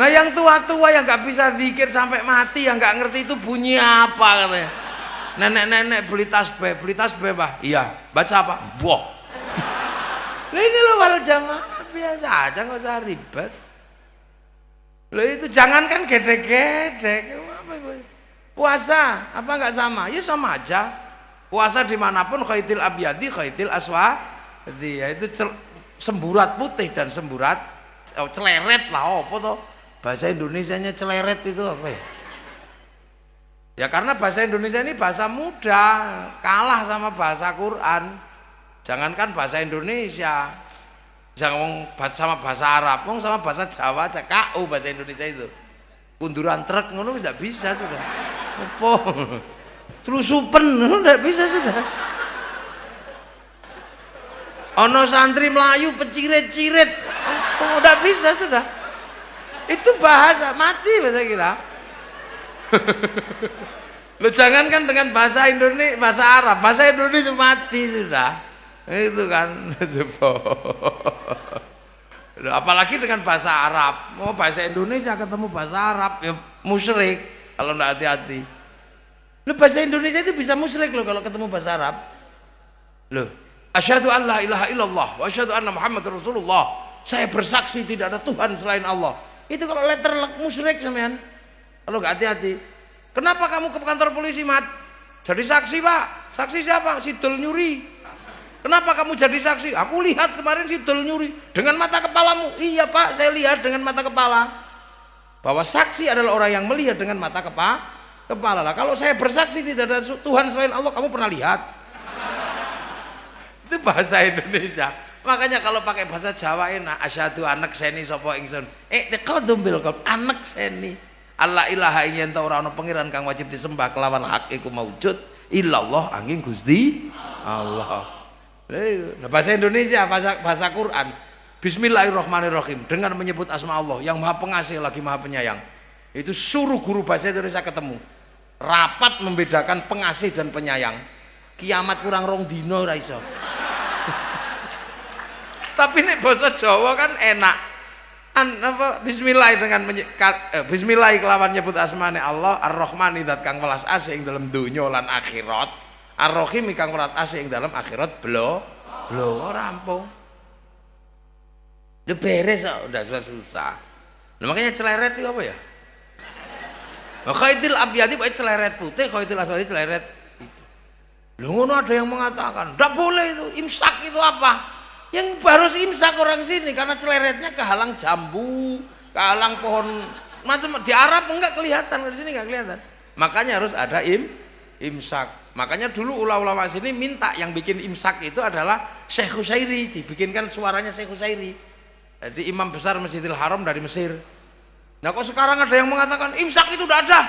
Nah yang tua-tua yang nggak bisa zikir sampai mati, yang nggak ngerti itu bunyi apa katanya. Nenek-nenek beli tasbih bah. Iya, baca apa? Boh. Nah ini loh wal jamaah biasa aja, nggak usah ribet. Loh itu jangankan gedek-gedek. Puasa apa nggak sama? Ya sama aja. Puasa dimanapun khaitil abyadi khaitil aswa. Dia itu semburat putih dan semburat celeret lah, apa toh bahasa Indonesianya celeret itu apa ya? Ya karena bahasa Indonesia ini bahasa muda, kalah sama bahasa Quran. Jangankan bahasa Indonesia, jangan sama bahasa Arab, sama bahasa Jawa aja KU bahasa Indonesia itu. Kunduran truk ngono tidak bisa sudah. Apa? Telusupen tidak bisa sudah. Ono santri Melayu pecirit-cirit, udah bisa sudah. Itu bahasa mati bahasa kita. Lo jangankan dengan bahasa Indonesia, bahasa Indonesia mati sudah. Itu kan. Apalagi dengan bahasa Arab. Mau bahasa Indonesia ketemu bahasa Arab, ya musyrik kalau nggak hati-hati. Lo bahasa Indonesia itu bisa musyrik lo kalau ketemu bahasa Arab. Lo, asyhadu an la ilaha illallah wa asyhadu anna Muhammadar Rasulullah. Saya bersaksi tidak ada Tuhan selain Allah. Itu kalau letter musyrik sampean. Kalau nggak hati-hati. Kenapa kamu ke kantor polisi, Mat? Jadi saksi, Pak. Saksi siapa? Sidul nyuri. Kenapa kamu jadi saksi? Aku lihat kemarin Sidul nyuri dengan mata kepalamu. Iya, Pak, saya lihat dengan mata kepala. Bahwa saksi adalah orang yang melihat dengan mata kepala. Lah, kalau saya bersaksi tidak ada Tuhan selain Allah, kamu pernah lihat? Itu bahasa Indonesia. Makanya kalau pakai bahasa Jawa enak. Asyhadu anak seni sapa ingsun. Taqaddum bil qalb anak seni. Allah ilaha yen ta ora ana pangeran kang wajib disembah kelawan hak iku maujud illallah angin Gusti Allah. Nah, bahasa Indonesia, bahasa Quran. Bismillahirrahmanirrahim, dengan menyebut asma Allah yang Maha Pengasih lagi Maha Penyayang. Itu suruh guru bahasa Indonesia ketemu. Rapat membedakan pengasih dan penyayang. Kiamat kurang rong dino ora iso. Tapi nek bahasa Jawa kan enak. Bismillah dengan Bismillah kelawan nyebut asmane Allah, Ar-Rahman zat kang welas asih ing dalam dunya lan akhirat, Ar-Rahim kang welas asih ing dalam akhirat blo rampung. Udah beres kok, udah susah. Nah, makanya celeret itu apa ya? Khaitil abyadi bae celeret putih, khaitil aswadi celeret. Lho ngono ada yang mengatakan, enggak boleh itu, imsak itu apa? Yang harus imsak orang sini karena celeretnya kehalang jambu, kehalang pohon macam di Arab enggak kelihatan, di sini enggak kelihatan. Makanya harus ada imsak. Makanya dulu ulama-ulama sini minta yang bikin imsak itu adalah Syekh Husairi, dibikinkan suaranya Syekh Husairi. Jadi imam besar Masjidil Haram dari Mesir. Nah kok sekarang ada yang mengatakan imsak itu tidak ada.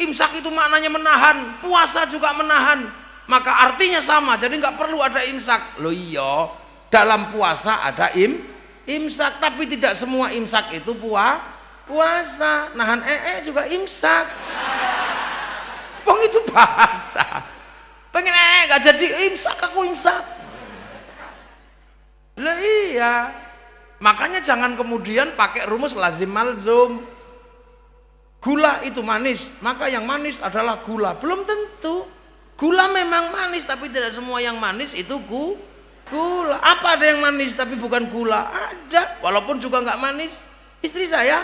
Imsak itu maknanya menahan, puasa juga menahan. Maka artinya sama, jadi nggak perlu ada imsak. Loh iya, dalam puasa ada imsak, tapi tidak semua imsak itu puasa. Nahan juga imsak. Wong itu bahasa. Pengen nggak jadi imsak, aku imsak. Lah iya. Makanya jangan kemudian pakai rumus lazim malzum. Gula itu manis, maka yang manis adalah gula. Belum tentu. Gula memang manis, tapi tidak semua yang manis itu gula. Apa ada yang manis tapi bukan gula? Ada, walaupun juga nggak manis. Istri saya.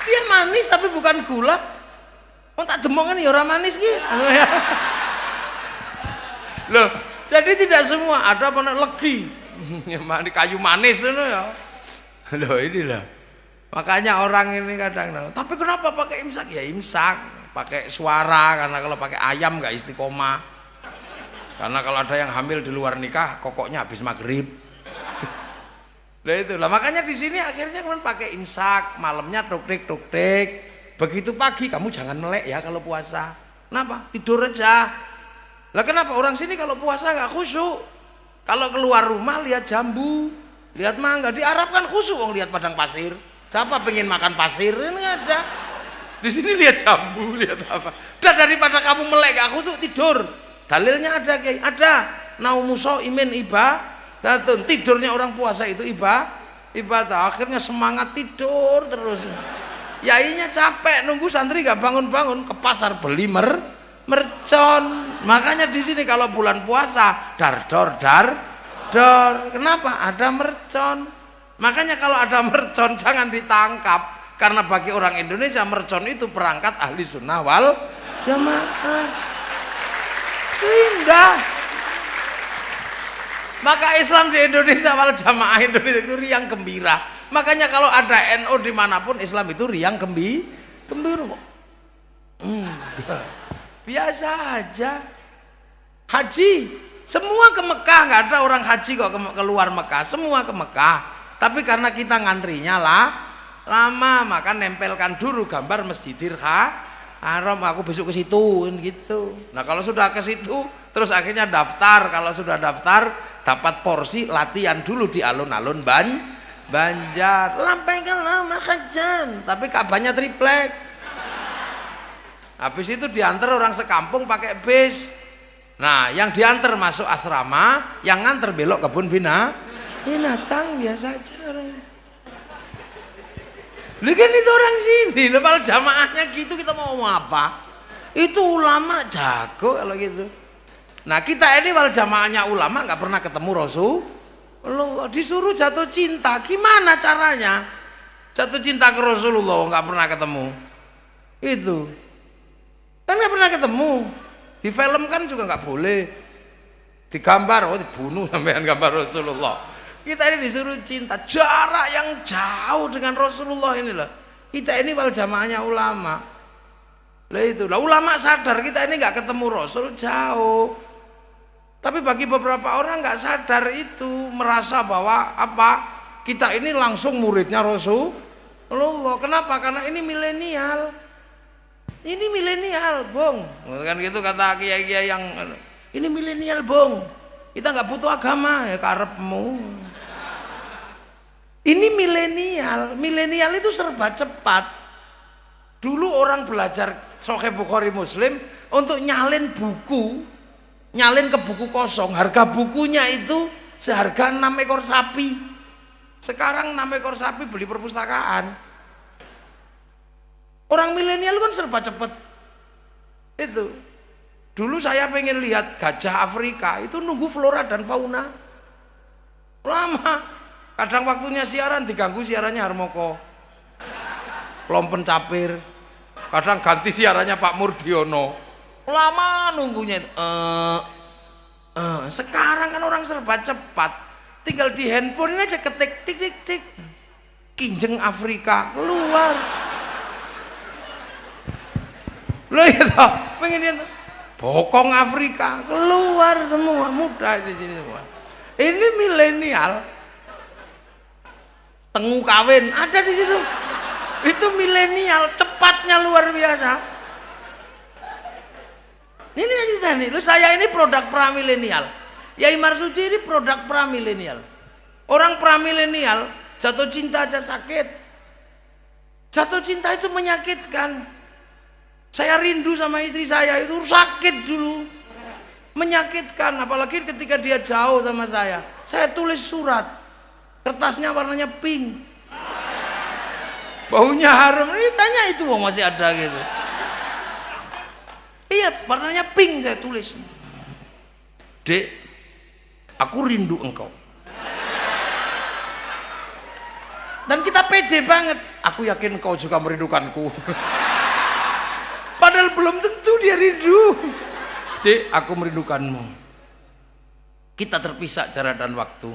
Dia manis tapi bukan gula. Oh tak demongan ya orang manis ki. Loh, jadi tidak semua ada apa legi. Kayu manis itu ya. Loh inilah. Makanya orang ini kadang, tapi kenapa pakai imsak? Ya imsak, pakai suara, karena kalau pakai ayam nggak istiqomah. Karena kalau ada yang hamil di luar nikah, kokoknya habis maghrib. Nah itulah, makanya di sini akhirnya kan pakai imsak, malamnya tuk-tik. Begitu pagi kamu jangan melek ya kalau puasa. Kenapa? Tidur aja. Lah kenapa orang sini kalau puasa nggak khusyuk? Kalau keluar rumah lihat jambu, lihat mangga. Di Arab kan khusyuk, wong lihat padang pasir. Siapa pengen makan pasir? Ini ada. Di sini lihat jambu, lihat apa? Udah daripada kamu melek gak khusyuk tidur. Dalilnya ada, Kiai. Ada. Naumuso imin ibadatun. Tidurnya orang puasa itu ibadah. Akhirnya semangat tidur terus. Yainya capek nunggu santri gak bangun-bangun, ke pasar beli mercon. Makanya di sini kalau bulan puasa dar. Kenapa? Ada mercon. Makanya kalau ada mercon jangan ditangkap, karena bagi orang Indonesia mercon itu perangkat ahli sunnah wal jamaah. Indah. Maka Islam di Indonesia wal jamaah Indonesia itu riang gembira. Makanya kalau ada NU dimanapun Islam itu riang gembira. Biasa aja. Haji semua ke Mekah, nggak ada orang haji kok keluar Mekah, semua ke Mekah. Tapi karena kita ngantrinya lama, maka nempelkan dulu gambar Masjidil Haram. Aku besok ke situ gitu. Nah kalau sudah ke situ terus akhirnya daftar. Kalau sudah daftar dapat porsi latihan dulu di alun-alun Banjar, Lampaikan lama kajan, tapi Ka'bahnya triplek. Habis itu diantar orang sekampung pakai bis. Nah, yang diantar masuk asrama, yang nganter belok kebun binatang biasa aja orang. Kan itu orang sini, kalau jamaahnya gitu kita mau apa? Itu ulama jago kalau gitu. Nah, kita ini wal jamaahnya ulama nggak pernah ketemu Rasulullah, disuruh jatuh cinta, gimana caranya? Jatuh cinta ke Rasulullah nggak pernah ketemu. Itu kan nggak pernah ketemu. Di film kan juga nggak boleh. Digambar, oh dibunuh sampean gambar Rasulullah. Kita ini disuruh cinta, jarak yang jauh dengan Rasulullah ini loh. Kita ini wal jamaahnya ulama. Lah itu, lah ulama sadar kita ini nggak ketemu Rasul jauh. Tapi bagi beberapa orang nggak sadar itu, merasa bahwa apa? Kita ini langsung muridnya Rasulullah. Kenapa? Karena ini milenial. Ini milenial, Bong. Kan gitu kata kiai-kiai yang ini milenial, Bong. Kita nggak butuh agama, ya karepmu. Ini milenial. Milenial itu serba cepat. Dulu orang belajar Sahih Bukhari Muslim untuk nyalin buku. Nyalin ke buku kosong, harga bukunya itu seharga 6 ekor sapi. Sekarang 6 ekor sapi beli perpustakaan. Orang milenial kan serba cepet. Itu dulu saya pengen lihat gajah Afrika itu nunggu flora dan fauna lama. Kadang waktunya siaran diganggu siarannya Harmoko, Klompen Capir. Kadang ganti siarannya Pak Murdiono, lama nunggunya. Sekarang kan orang serba cepat, tinggal di handphone aja ketik tik tik tik, kinjeng Afrika keluar. Loh ya toh, pengen dia bokong Afrika keluar semua, mudah di sini semua. Ini milenial, tengu kawin ada di situ. Itu milenial, cepatnya luar biasa. Ini cerita nih, lu saya ini produk pramilenial. Yai Marsudi ini produk pramilenial. Orang pramilenial jatuh cinta aja sakit. Jatuh cinta itu menyakitkan. Saya rindu sama istri saya itu sakit dulu, menyakitkan. Apalagi ketika dia jauh sama saya. Saya tulis surat, kertasnya warnanya pink, baunya harum. Ini tanya itu masih ada gitu. Iya, warnanya pink saya tulis. Dek, aku rindu engkau. Dan kita pede banget. Aku yakin engkau juga merindukanku. Padahal belum tentu dia rindu. Dek, aku merindukanmu. Kita terpisah jarak dan waktu.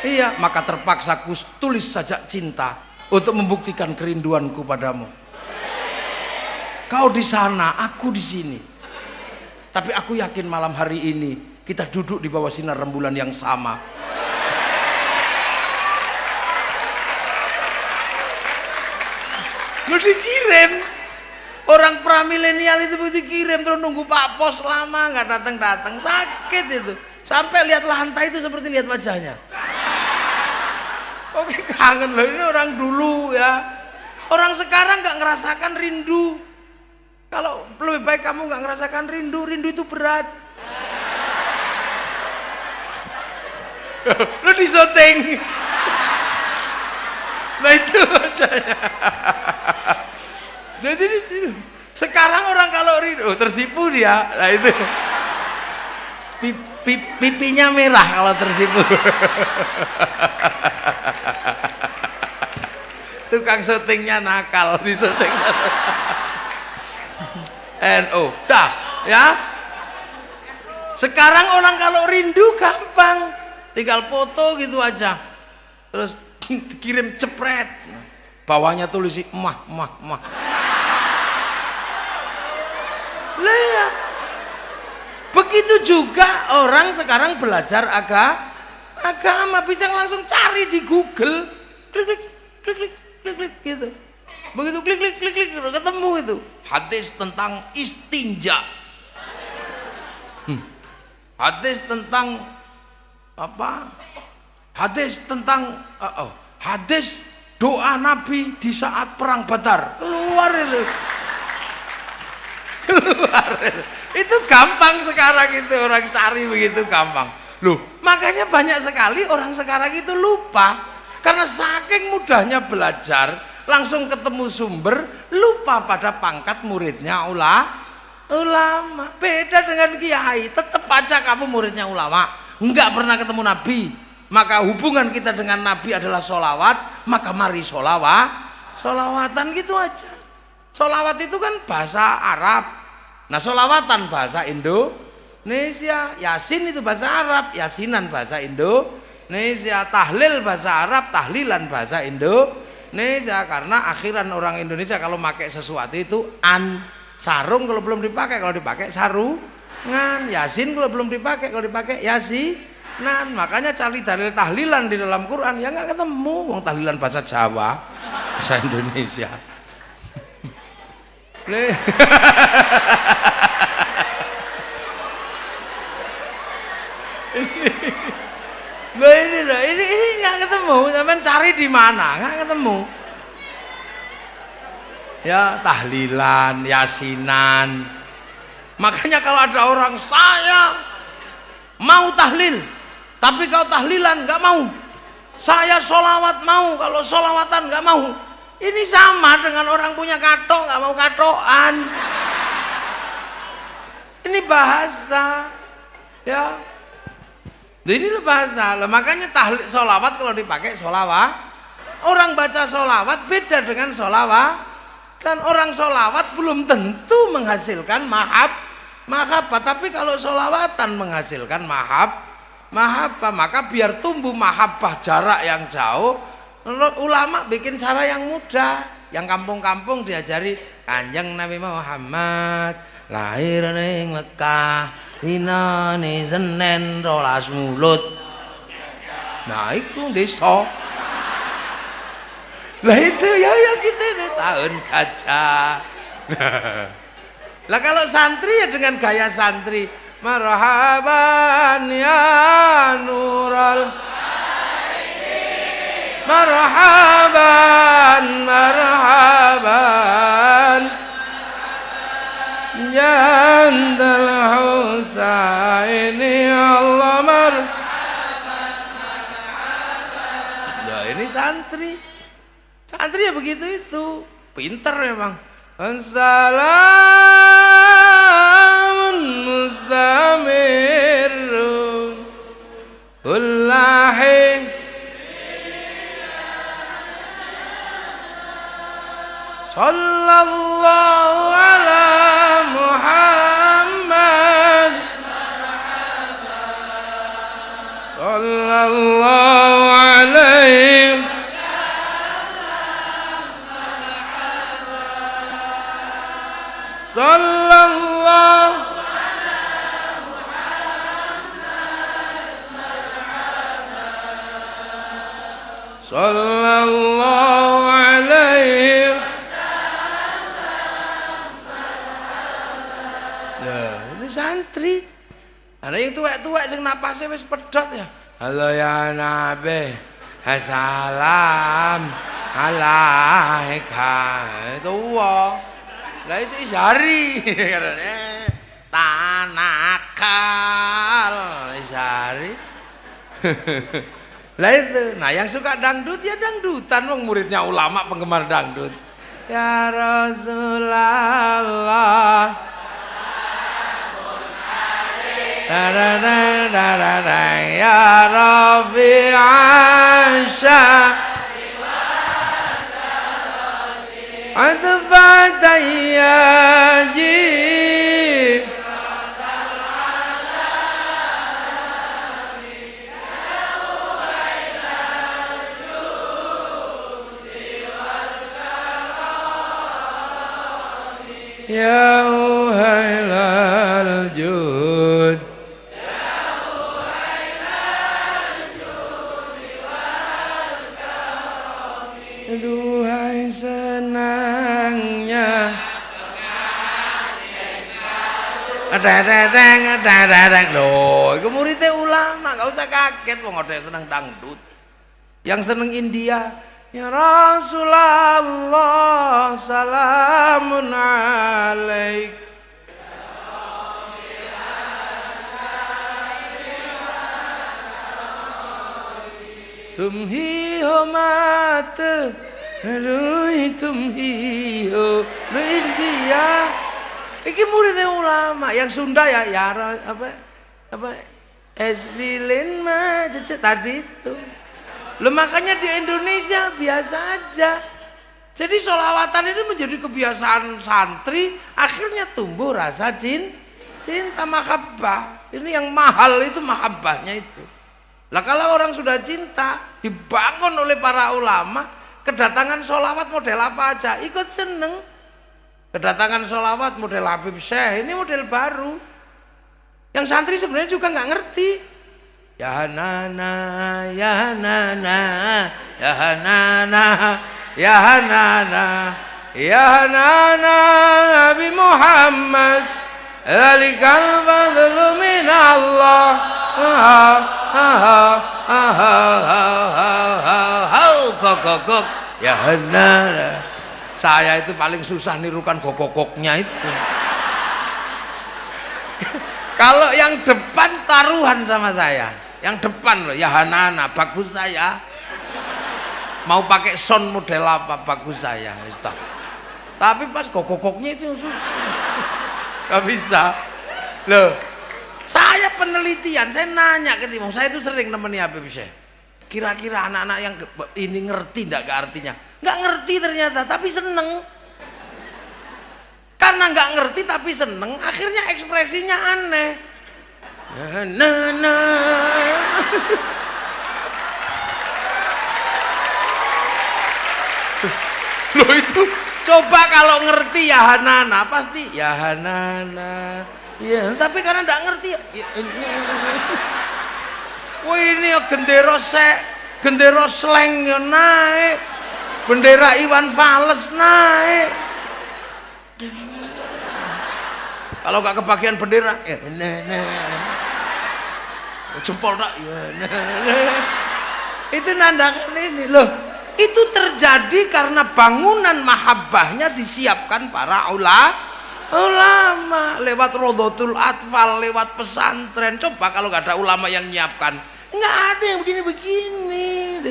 Iya, maka terpaksa aku tulis sajak cinta untuk membuktikan kerinduanku padamu. Kau di sana, aku di sini. Tapi aku yakin malam hari ini kita duduk di bawah sinar rembulan yang sama. Lu dikirim. Orang pramilenial itu begitu kirim terus nunggu Pak Pos lama nggak datang-datang, sakit itu. Sampai lihat lantai itu seperti lihat wajahnya. Oke, kangen loh, ini orang dulu ya. Orang sekarang nggak ngerasakan rindu. Kalau lebih baik kamu nggak ngerasakan rindu, rindu itu berat. Lu disyuting. Nah itu wajahnya. Jadi sekarang orang kalau rindu tersipu dia. Nah itu pipinya merah kalau tersipu. Tukang syutingnya nakal di syuting. NO dah ya. Sekarang orang kalau rindu gampang, tinggal foto gitu aja terus dikirim cepret, bawahnya tulis mah. Lah, begitu juga orang sekarang belajar agama bisa langsung cari di Google, klik gitu. Begitu klik ketemu itu hadis tentang istinja, hadis tentang apa Hadis tentang hadis doa Nabi di saat perang Badar. Keluar itu. Keluar itu. Itu gampang sekarang itu, orang cari begitu gampang. Loh, makanya banyak sekali orang sekarang itu lupa karena saking mudahnya belajar, langsung ketemu sumber, lupa pada pangkat muridnya ulama. Beda dengan kiai, tetap aja kamu muridnya ulama, enggak pernah ketemu Nabi. Maka hubungan kita dengan Nabi adalah sholawat, maka mari sholawatan gitu aja. Sholawat itu kan bahasa Arab. Nah, sholawatan bahasa Indonesia, Yasin itu bahasa Arab, Yasinan bahasa Indonesia, tahlil bahasa Arab, tahlilan bahasa Indonesia. Karena akhiran orang Indonesia kalau pakai sesuatu itu sarung kalau belum dipakai, kalau dipakai sarungan, Yasin kalau belum dipakai, kalau dipakai Yasinan. Makanya cari dalil tahlilan di dalam Quran ya nggak ketemu. Wong tahlilan bahasa Jawa, bahasa Indonesia. Ini nggak ketemu. Sampean cari di mana? Nggak ketemu. Ya tahlilan, yasinan. Makanya kalau ada orang saya mau tahlil, tapi kalau tahlilan nggak mau. Saya sholawat mau, kalau sholawatan nggak mau. Ini sama dengan orang punya katok nggak mau katokan. Ini bahasa, ya. Ini bahasa. Makanya tahlil, sholawat kalau dipakai sholawat. Orang baca sholawat beda dengan sholawat. Dan orang sholawat belum tentu menghasilkan mahabbah. Tapi kalau sholawatan menghasilkan mahabbah, maka biar tumbuh mahabbah jarak yang jauh. Ulama bikin cara yang mudah, yang kampung-kampung diajari. Kanjeng Nabi Muhammad lahir ning Mekah dinane Senin 12 Mulud. Nah iku desa. Lah itu ya kita itu tahun gajah. Lah kalau santri ya dengan gaya santri, marhaban ya nural, marhaban jandal Husaini Allah marhaban. Ya ini santri ya begitu itu, pinter memang. Assalamun mustamirun kullahi sallallahu ala Muhammad sallallahu alaihi sallallahu sallallahu alaihi. Ya, itu santri. Ada yang tua-tua sing napasnya wis pedot ya. Halo ya Nabi, assalam alaika. Tua. Lah itu Isyari. Tanakal Isyari. Lah itu. Nah, yang suka dangdut ya dangdutan, wong muridnya ulama penggemar dangdut. Ya Rasulullah. Ya Rafi'an Adfat ayyaji ya uhailal jud duhai senangnya Dedeng. Loh, iku muridé ulama, gak usah kaget wong ada seneng dangdut. Yang seneng India, ya Rasulullah salamun alaik. Tumhi ho mat rui tumhi ho India. Iki muridnya ulama. Yang Sunda ya apa Esbilin mah tadi itu. Loh, makanya di Indonesia biasa aja. Jadi sholawatan ini menjadi kebiasaan santri, akhirnya tumbuh rasa cinta mahabbah. Ini yang mahal itu mahabbahnya itu. Lah kalau orang sudah cinta, dibangun oleh para ulama, kedatangan sholawat model apa aja, ikut seneng. Kedatangan sholawat model Habib Syekh, ini model baru. Yang santri sebenarnya juga nggak ngerti. Ya Hanana, ya Hanana, ya Hanana, ya Hanana, ya Hanana, Nabi Muhammad, Zalikal fadlu min Allah. Gok ya Hanana. Saya itu paling susah nirukan gogoknya itu. Kalau yang depan taruhan sama saya, yang depan loh, ya Hanana, bagus saya. Mau pakai sound model apa, bagus saya, Ustaz. Tapi pas gogoknya itu susah, gak bisa. Loh, saya penelitian, saya nanya ke Timur, saya itu sering nemeni Habib Syekh. Kira-kira anak-anak yang ini ngerti nggak artinya? Nggak ngerti ternyata, tapi seneng. Karena nggak ngerti tapi seneng, akhirnya ekspresinya aneh. Loh itu, coba kalau ngerti ya Hanana, pasti ya Hanana. Ya, tapi karena nggak ngerti ya. Wah ini gendera sleng naik, bendera Iwan Fals naik. Kalau nggak kebagian bendera, ya, jempol tak, ya, itu nandakan ini loh. Itu terjadi karena bangunan mahabbahnya disiapkan para ulama lewat Rodotul Atfal, lewat pesantren. Coba kalau nggak ada ulama yang nyiapkan, nggak ada yang begini-begini.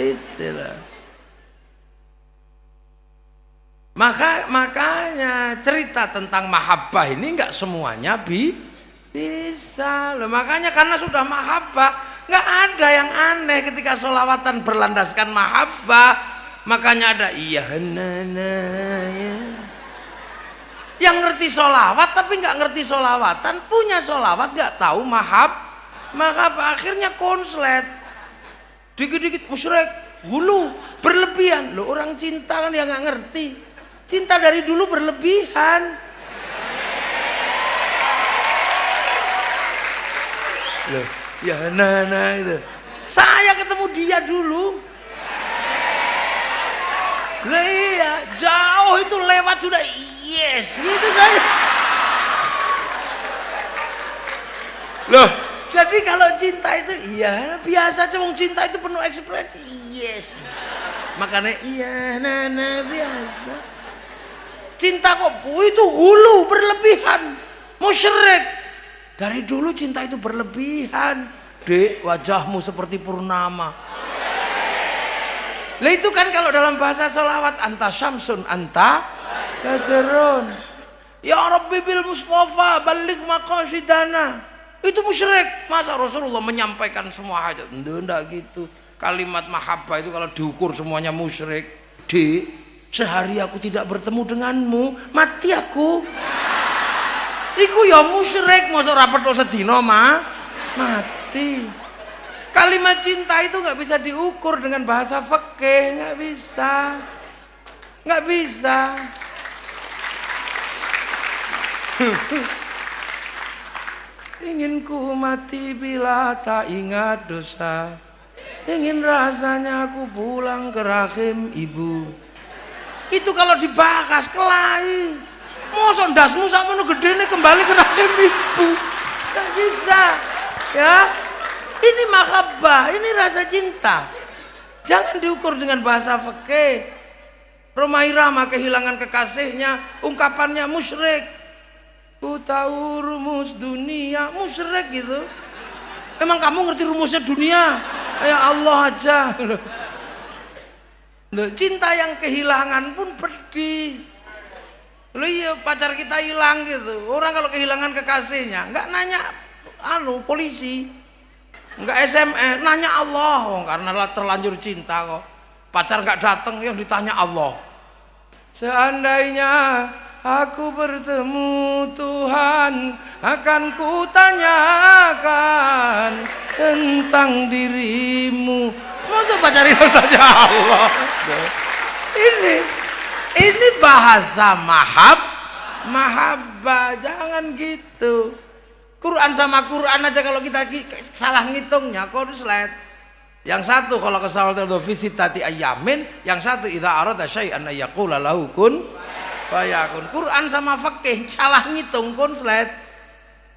Makanya cerita tentang mahabbah ini nggak semuanya bisa loh. Makanya karena sudah mahabbah, nggak ada yang aneh ketika sholawatan berlandaskan mahabbah. Makanya ada iya nana ya. Yang ngerti sholawat tapi nggak ngerti sholawatan, punya sholawat nggak tahu mahabbah, akhirnya konslet. Dikit-dikit musyrik, hulu, berlebihan. Loh, orang cinta kan yang nggak ngerti. Cinta dari dulu berlebihan. Loh, ya nana itu. Saya ketemu dia dulu. Lah iya, jauh itu lewat sudah yes gitu saya. Loh, jadi kalau cinta itu iya biasa, cuma cinta itu penuh ekspresi yes. Makanya iya nana biasa. Cinta kok itu hulu berlebihan, musyrik. Dari dulu cinta itu berlebihan. Dek, wajahmu seperti purnama. Lah itu kan kalau dalam bahasa sholawat, anta syamsun anta badrun. Ya Rabbi bil Mustafa balik maqasidana. Itu musyrik. Masa Rasulullah menyampaikan semua hajat? Enggak gitu. Kalimat mahabbah itu kalau diukur semuanya musyrik. Dek, sehari aku tidak bertemu denganmu, mati aku. Iku ya musyrik, masa rapet sedina mati. Kalimat cinta itu nggak bisa diukur dengan bahasa fikih, nggak bisa. Ingin ku mati bila tak ingat dosa, ingin rasanya aku pulang ke rahim ibu. Itu kalau dibahas kelahi. Mosok ndasmu sakmono gedene kembali ke rahim ibu. Enggak bisa. Ya. Ini mahabbah, ini rasa cinta. Jangan diukur dengan bahasa fikih. Roma Irama kehilangan kekasihnya, ungkapannya musyrik. Ku tahu rumus dunia, musyrik gitu. Emang kamu ngerti rumusnya dunia? Ya Allah aja. Cinta yang kehilangan pun pedih. Loh iya, pacar kita hilang gitu. Orang kalau kehilangan kekasihnya nggak nanya polisi. Enggak SMS, nanya Allah. Karena terlanjur cinta kok. Pacar nggak datang, yang ditanya Allah. Seandainya aku bertemu Tuhan, akan kutanyakan tentang dirimu. Masa pacar itu tanya Allah? Ini bahasa mahabbah, jangan gitu. Quran sama Quran aja kalau kita salah ngitungnya konslet. Yang satu kalau kesalahan visitati ayamin, yang satu idza arada syai'an yaqula lahu kun fayakun. Quran sama fikih salah ngitung konslet.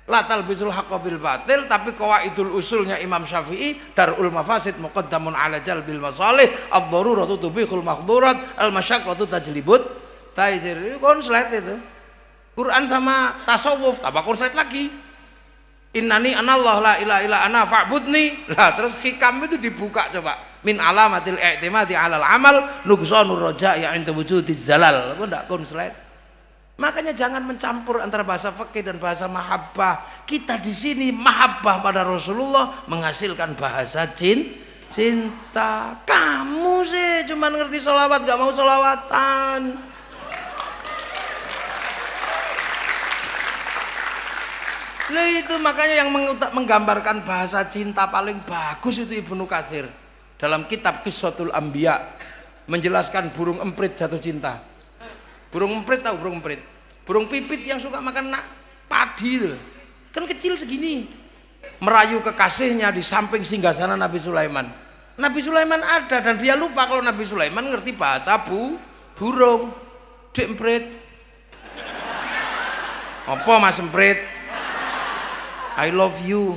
La talbisul haqqo bil batil, tapi qawaidul usulnya Imam Syafi'i, darul mafasid muqaddamun ala jalbil masalih, ad-daruratu tubihul maqdurat, al-masyaqqatu tajlibut taysir. Konslet itu. Quran sama tasawuf tambah konslet lagi. Innani anallah la ilaha illa ana fa'budni. Lah terus hikam itu dibuka coba. Min alamatil i'timadi 'alal amal nuqsanur raja'i 'inda wujudiz zalal. Apa ndak konslet? Makanya jangan mencampur antara bahasa fikih dan bahasa mahabbah. Kita di sini mahabbah pada Rasulullah menghasilkan bahasa cinta. Kamu sih cuman ngerti sholawat gak mau sholawatan. Nah itu makanya yang menggambarkan bahasa cinta paling bagus itu Ibnu Katsir dalam kitab Qissatul Anbiya menjelaskan burung emprit jatuh cinta. Burung emprit tahu burung emprit? Burung pipit yang suka makan padi itu. Kan kecil segini. Merayu kekasihnya di samping singgasana Nabi Sulaiman. Nabi Sulaiman ada dan dia lupa kalau Nabi Sulaiman ngerti bahasa burung. Dek emprit. Apa Mas emprit? I love you.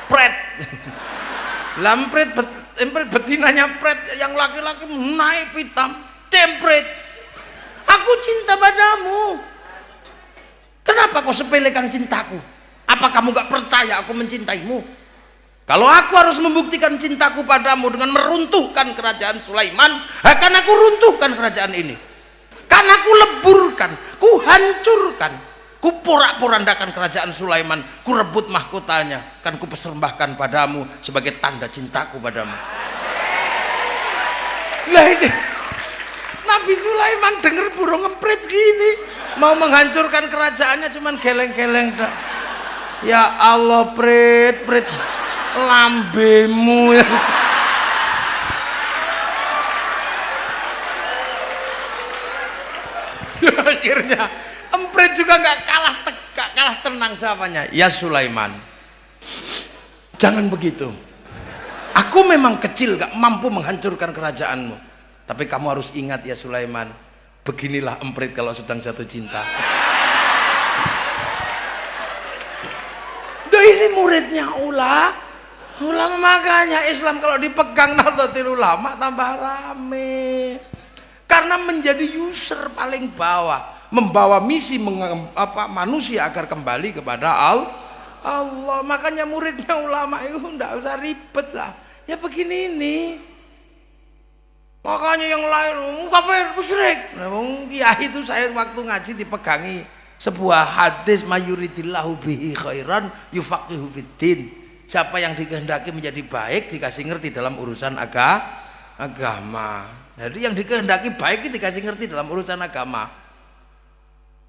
Pret. Lampret betinanya pret, yang laki-laki naik hitam. Tempret. Aku cinta padamu. Kenapa kau sepelekan cintaku? Apa kamu gak percaya aku mencintaimu? Kalau aku harus membuktikan cintaku padamu dengan meruntuhkan kerajaan Sulaiman, akan aku runtuhkan kerajaan ini. Kan aku leburkan, ku hancurkan, ku porak-porandakan kerajaan Sulaiman, ku rebut mahkotanya, kan ku persembahkan padamu sebagai tanda cintaku padamu. Lah ini Nabi Sulaiman denger burung emprit gini, mau menghancurkan kerajaannya cuman geleng-geleng dah. Ya Allah, prit lambemu. Akhirnya emprit juga gak kalah tenang jawabannya. Ya Sulaiman, jangan begitu. Aku memang kecil gak mampu menghancurkan kerajaanmu, tapi kamu harus ingat ya Sulaiman, beginilah emprit kalau sedang jatuh cinta. Duh, ini muridnya ulama, makanya Islam kalau dipegang Nahdlatul Ulama tambah rame. Karena menjadi user paling bawah, membawa misi manusia agar kembali kepada Allah. Makanya muridnya ulama itu enggak usah ribet lah, ya begini ini. Makanya yang lain kafir musyrik. Nah, kiai itu saya waktu ngaji dipegangi sebuah hadis, mayuridillahu bihi khairan yufaqihu fiddin. Siapa yang dikehendaki menjadi baik dikasih ngerti dalam urusan agama. Jadi yang dikehendaki baik itu dikasih ngerti dalam urusan agama.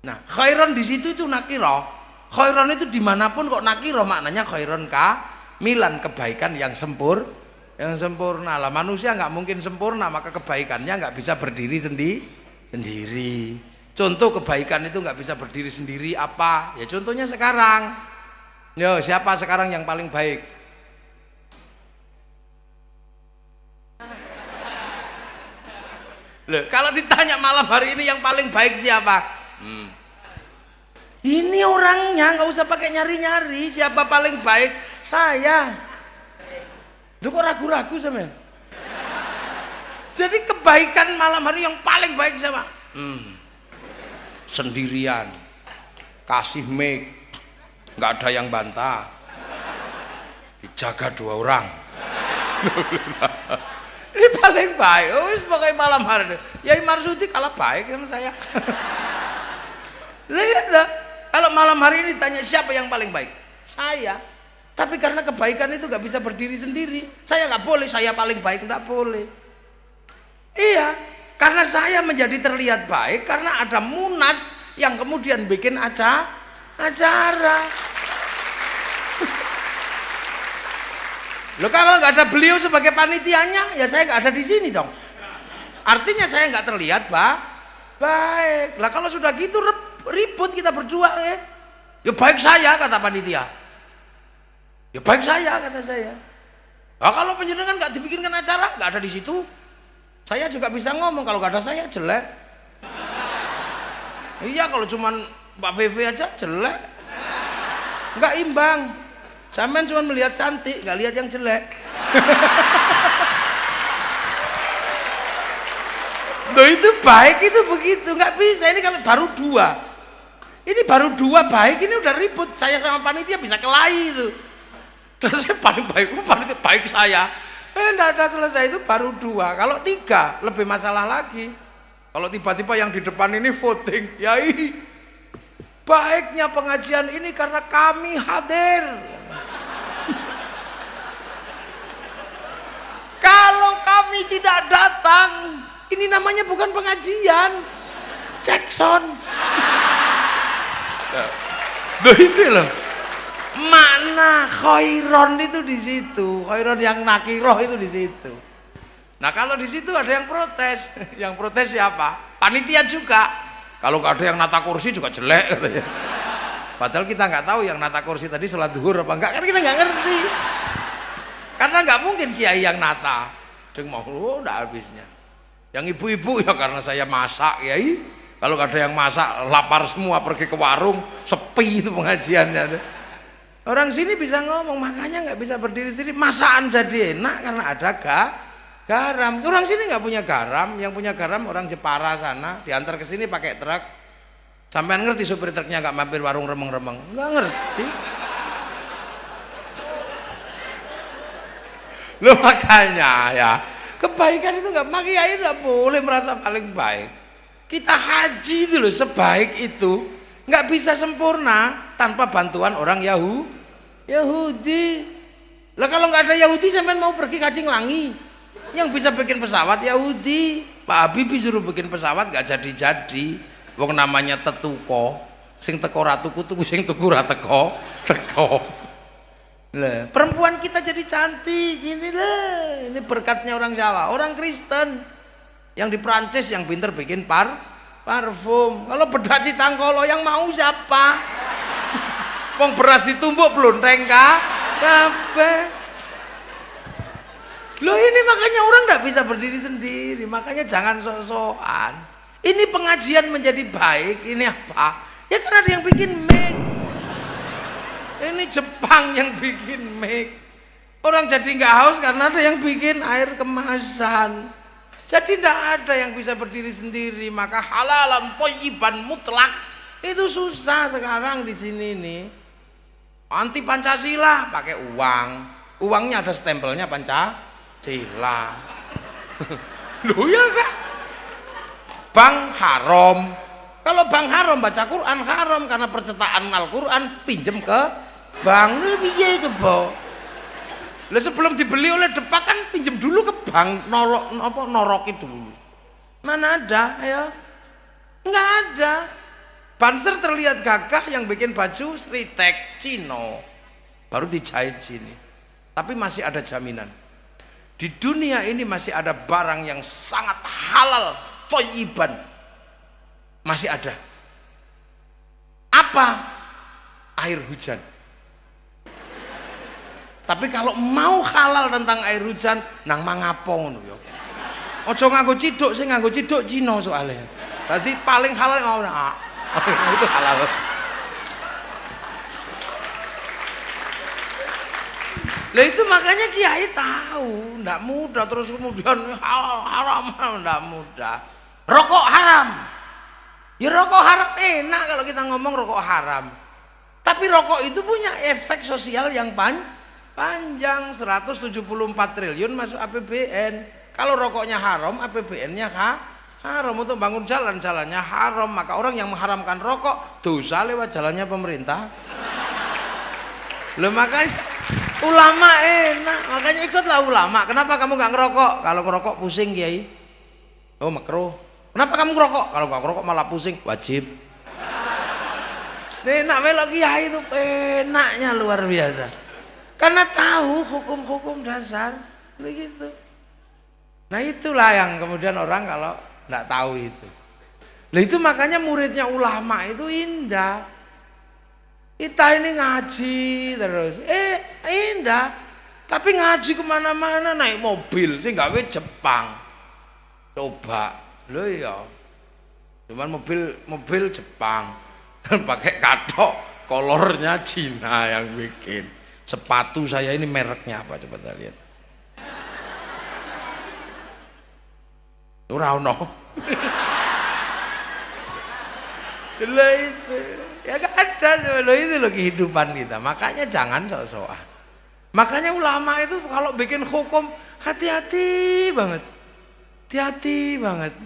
Nah, khairan di situ itu nakiro. Khairan itu dimanapun kok nakiro, maknanya khairan kamilan, kebaikan yang sempurna lah. Manusia nggak mungkin sempurna, maka kebaikannya nggak bisa berdiri sendiri. Contoh kebaikan itu nggak bisa berdiri sendiri apa? Ya contohnya sekarang. Yo, siapa sekarang yang paling baik? Loh, kalau ditanya malam hari ini yang paling baik siapa? Ini orangnya, nggak usah pakai nyari-nyari. Siapa paling baik? Saya. Lu kok ragu-ragu sama? Jadi kebaikan malam hari yang paling baik siapa? Sendirian, kasih mic, nggak ada yang bantah, dijaga 2 orang. Ini paling baik. Oh, sebagai malam hari. Yai Marsudi kalah baik sama saya. Lihat dah. Kalau malam hari ini tanya siapa yang paling baik? Saya. Tapi karena kebaikan itu nggak bisa berdiri sendiri. Saya nggak boleh. Saya paling baik, nggak boleh. Iya. Karena saya menjadi terlihat baik karena ada Munas yang kemudian bikin acara. Loh, kalau nggak ada beliau sebagai panitianya, ya saya nggak ada di sini dong. Artinya saya nggak terlihat baik. Lah kalau sudah gitu ribut kita berdua ya. Ya baik saya kata panitia. Ya baik saya kata saya. Nah, kalau penjenengan nggak dibikinkan acara, nggak ada di situ, saya juga bisa ngomong kalau nggak ada saya jelek. Iya, kalau cuman Mbak Vivi aja jelek, nggak imbang. Sampean cuma melihat cantik, nggak lihat yang jelek. Loh, itu baik itu begitu, nggak bisa. Ini kalau baru 2, ini baru 2 baik, ini udah ribut. Saya sama panitia bisa kelahi itu. Terus saya paling baik, panitia baik saya. Nggak ada selesai, itu baru 2. Kalau 3 lebih masalah lagi. Kalau tiba-tiba yang di depan ini voting, yai baiknya pengajian ini karena kami hadir. Kalau kami tidak datang, ini namanya bukan pengajian, Jackson. Loh, itu loh. Mana khairon itu di situ, khairon yang nakiroh itu di situ. Nah, kalau di situ ada yang protes, yang protes siapa? Panitia juga. Kalau nggak ada yang nata kursi juga jelek katanya. Padahal kita nggak tahu yang nata kursi tadi sholat duhur apa enggak, kan kita nggak ngerti. Karena nggak mungkin kiai yang nata, ceng mau udah habisnya. Yang ibu-ibu ya karena saya masak kiai. Kalau nggak ada yang masak, lapar semua pergi ke warung, sepi itu pengajiannya. Orang sini bisa ngomong, makanya nggak bisa berdiri sendiri. Masakan jadi enak karena ada garam. Orang sini nggak punya garam, yang punya garam orang Jepara sana, diantar ke sini pakai truk. Sampean ngerti supir truknya nggak mampir warung remeng-remeng? Nggak ngerti. Loh, makanya ya kebaikan itu nggak, makanya nggak boleh merasa paling baik. Kita haji itu loh, sebaik itu nggak bisa sempurna tanpa bantuan orang Yahudi. Lah kalau nggak ada Yahudi, sampean mau pergi kaji Nglangi, yang bisa bikin pesawat Yahudi. Pak Habibie suruh bikin pesawat nggak jadi. Wong namanya tetuko, sing teko ra tuku, sing tuku ra teko. Lah, perempuan kita jadi cantik ini lah. Ini berkatnya orang Jawa, orang Kristen yang di Prancis yang pinter bikin parfum. Kalau bedaci tangkolo yang mau siapa? Wong beras ditumbuk blonteng kabeh. Loh, ini makanya orang nggak bisa berdiri sendiri. Makanya jangan sok-sokan. Ini pengajian menjadi baik, ini apa? Ya karena ada yang bikin mic. Ini Jepang yang bikin mic. Orang jadi nggak haus karena ada yang bikin air kemasan. Jadi tidak ada yang bisa berdiri sendiri. Maka halalan thayyiban mutlak itu susah sekarang di sini nih. Anti Pancasila pakai uang. Uangnya ada stempelnya Pancasila. Loh ya kak? Bank haram. Kalau bank haram baca Quran haram karena percetakan Al-Quran pinjem ke bank. Lu piye coba? Lah sebelum dibeli oleh Depak kan pinjem dulu ke bank, noroki dulu. Mana ada ya? Enggak ada. Banser terlihat gagah yang bikin baju Sritek Cino baru dijahit sini. Tapi masih ada jaminan. Di dunia ini masih ada barang yang sangat halal, thayyiban. Masih ada. Apa? Air hujan. Tapi kalau mau halal tentang air hujan, nang mangapo ngono ya. Aja nganggo ciduk, sing nganggo ciduk Cina soalnya. Berarti paling halal mau itu halal. Lah itu makanya kiai tahu, ndak mudah terus kemudian haram, ndak mudah. Rokok haram. Ya rokok haram enak kalau kita ngomong rokok haram. Tapi rokok itu punya efek sosial yang panjang, 174 triliun masuk APBN. Kalau rokoknya haram, APBN-nya haram. Untuk bangun jalan-jalannya haram. Maka orang yang mengharamkan rokok dosa lewat jalannya pemerintah. Loh makanya ulama enak, makanya ikutlah ulama. Kenapa kamu nggak ngerokok? Kalau ngerokok pusing kiai. Oh makruh. Kenapa kamu ngerokok? Kalau nggak ngerokok malah pusing. Wajib. Enak melok kiai itu enaknya luar biasa. Karena tahu hukum-hukum dasar begitu. Nah itulah yang kemudian orang kalau nggak tahu itu. Nah itu makanya muridnya ulama itu indah. Kita ini ngaji terus, indah. Tapi ngaji kemana-mana naik mobil, sih gawe Jepang. Coba, lo ya. Cuman mobil Jepang, pakai katok, kolornya Cina yang bikin. Sepatu saya ini mereknya apa coba kita lihat. Ora ono. Lah itu. Ya gak ada itu loh kehidupan kita. Makanya jangan sok-sokan. Makanya ulama itu kalau bikin hukum hati-hati banget. Hati-hati banget.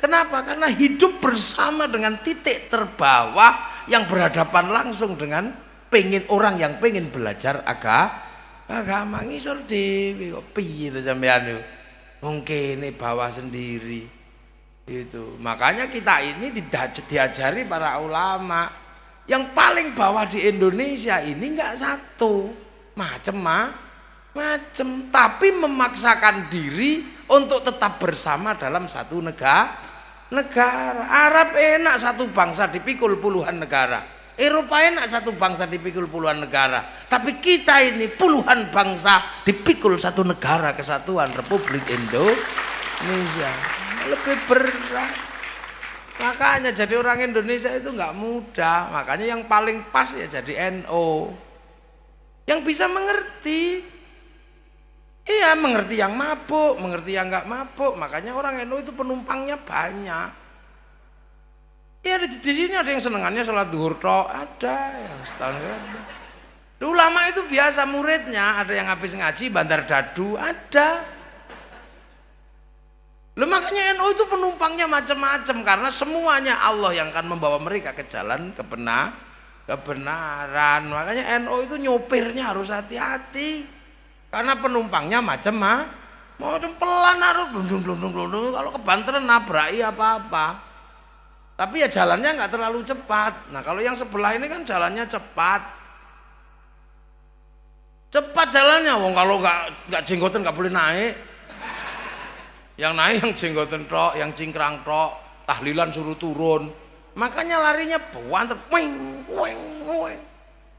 Kenapa? Karena hidup bersama dengan titik terbawah yang berhadapan langsung dengan orang yang pengen belajar agama ngisor dhewe kok piye to sampean yo. Mungkin ini bawa sendiri. Itu makanya kita ini diajari para ulama yang paling bawah di Indonesia ini enggak satu macem tapi memaksakan diri untuk tetap bersama dalam satu negara. Arab enak satu bangsa dipikul puluhan negara, Eropa enak satu bangsa dipikul puluhan negara, tapi kita ini puluhan bangsa dipikul satu negara kesatuan Republik Indonesia. Lebih berat. Makanya jadi orang Indonesia itu nggak mudah. Makanya yang paling pas ya jadi NO yang bisa mengerti. Iya, mengerti yang mabuk, mengerti yang nggak mabuk. Makanya orang NO itu penumpangnya banyak. Ya di sini ada yang senengannya sholat duhur tok, ada yang setahun ada. Ulama itu biasa muridnya, ada yang habis ngaji bandar dadu, ada. Loh, makanya NU itu penumpangnya macam-macam karena semuanya Allah yang akan membawa mereka ke jalan kebenaran. Makanya NU itu nyopirnya harus hati-hati karena penumpangnya macam pelan harus blundung kalau kebanteran nabraki apa-apa. Tapi ya jalannya nggak terlalu cepat. Nah kalau yang sebelah ini kan jalannya cepat jalannya. Wong kalau nggak jenggotan nggak boleh naik. Yang naik yang jenggoten tok, yang cingkrang tok, tahlilan suruh turun. Makanya larinya buanter, weng.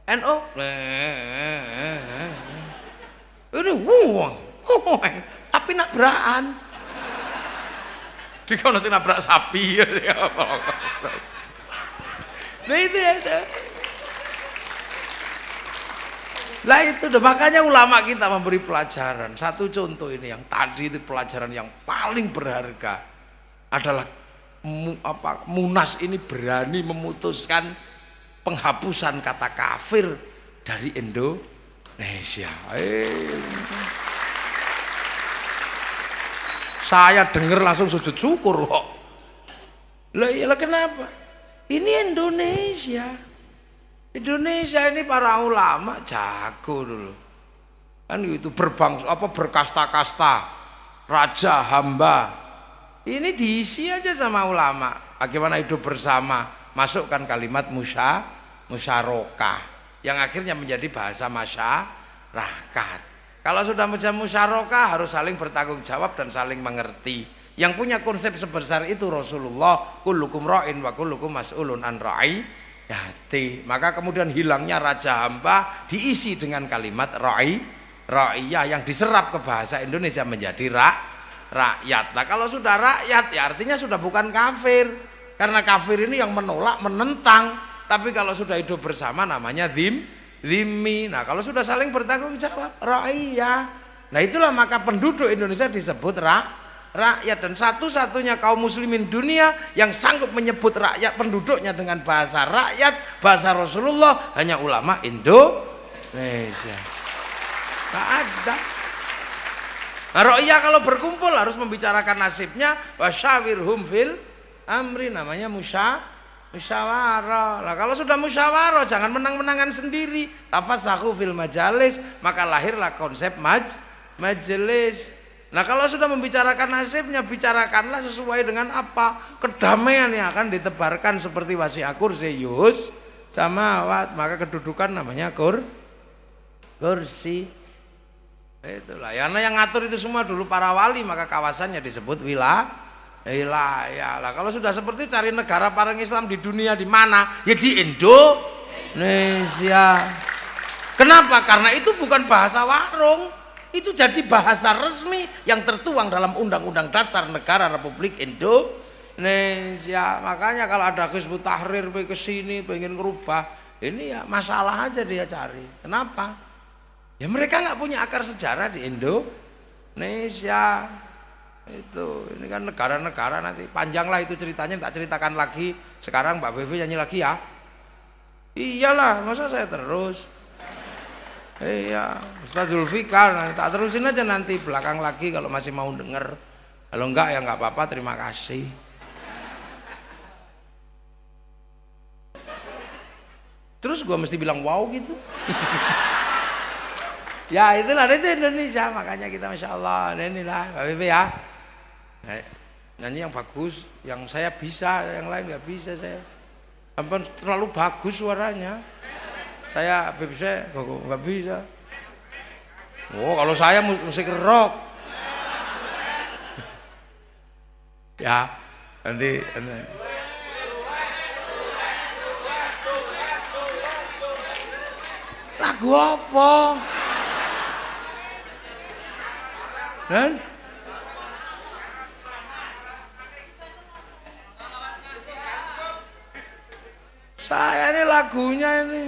NO, ini weng, tapi nabrakan. Di kono sing nabrak sapi. Nah itu. Lah itu makanya ulama kita memberi pelajaran. Satu contoh ini yang tadi itu pelajaran yang paling berharga adalah Munas ini berani memutuskan penghapusan kata kafir dari Indonesia. Saya dengar langsung sujud syukur kok. Lah kenapa? Ini Indonesia ini para ulama jago dulu kan itu berkasta-kasta, raja hamba, ini diisi aja sama ulama. Bagaimana hidup bersama, masukkan kalimat musyarakah yang akhirnya menjadi bahasa masyarakat. Kalau sudah menjadi musyarakah harus saling bertanggung jawab dan saling mengerti. Yang punya konsep sebesar itu Rasulullah, kullukum ra'in wa kullukum mas'ulun an ra'iyati. Maka kemudian hilangnya raja hamba diisi dengan kalimat ra'iyah yang diserap ke bahasa Indonesia menjadi rakyat. Nah kalau sudah rakyat ya artinya sudah bukan kafir, karena kafir ini yang menolak, menentang. Tapi kalau sudah hidup bersama namanya dhimmi. Nah, kalau sudah saling bertanggung jawab, ra'iyah. Nah, itulah maka penduduk Indonesia disebut rakyat, dan satu-satunya kaum muslimin dunia yang sanggup menyebut rakyat penduduknya dengan bahasa rakyat, bahasa Rasulullah, hanya ulama Indonesia. Tak ada. Nah, ra'iyah kalau berkumpul harus membicarakan nasibnya, wasyawirhum fil amri, namanya musyawarah. Nah, kalau sudah musyawarah jangan menang-menangan sendiri. Tafassahu fil majalis, maka lahirlah konsep majelis. Nah, kalau sudah membicarakan nasibnya, bicarakanlah sesuai dengan apa? Kedamaian yang akan ditebarkan seperti wasi'a kursiyus samawat, maka kedudukan namanya kursi. Itulah. Karena yang ngatur itu semua dulu para wali, maka kawasannya disebut wilayah. Lah, kalau sudah seperti cari negara paling Islam di dunia di mana? Ya di Indonesia. Kenapa? Karena itu bukan bahasa warung. Itu jadi bahasa resmi yang tertuang dalam Undang-Undang Dasar Negara Republik Indonesia. Makanya kalau ada Hizbut Tahrir ke sini pengen ngerubah, ini ya masalah aja dia cari. Kenapa? Ya mereka nggak punya akar sejarah di Indonesia. Itu ini kan negara-negara, nanti panjanglah itu ceritanya, tak ceritakan lagi. Sekarang Mbak Vivi nyanyi lagi ya. Iyalah, masa saya terus. Iya, Ustaz Zulfikar, tak terusin aja nanti belakang lagi kalau masih mau denger. Kalau enggak ya enggak apa-apa, terima kasih. Terus gua mesti bilang wow gitu. Ya itulah, itu Indonesia, makanya kita Masya Allah. Inilah Mbak Vivi ya, nyanyi yang bagus, yang saya bisa, yang lain nggak bisa saya. Terlalu bagus suaranya. Saya Habib saya nggak bisa. Oh, kalau saya musik rock. Ya, nanti. Lagu apa? Dan saya ini lagunya ini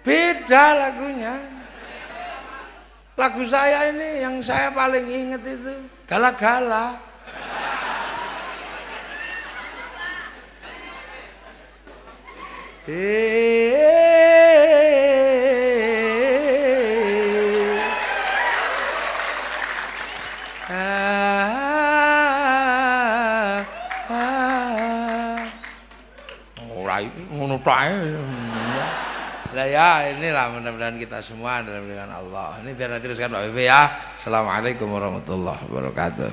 beda lagunya. Lagu saya ini yang saya paling inget itu Gala-Gala. Ngono tae. Lah ya, inilah mudah-mudahan kita semua dalam pilihan Allah. Ini biar nanti teruskan Pak Vivi ya. Assalamualaikum warahmatullahi wabarakatuh.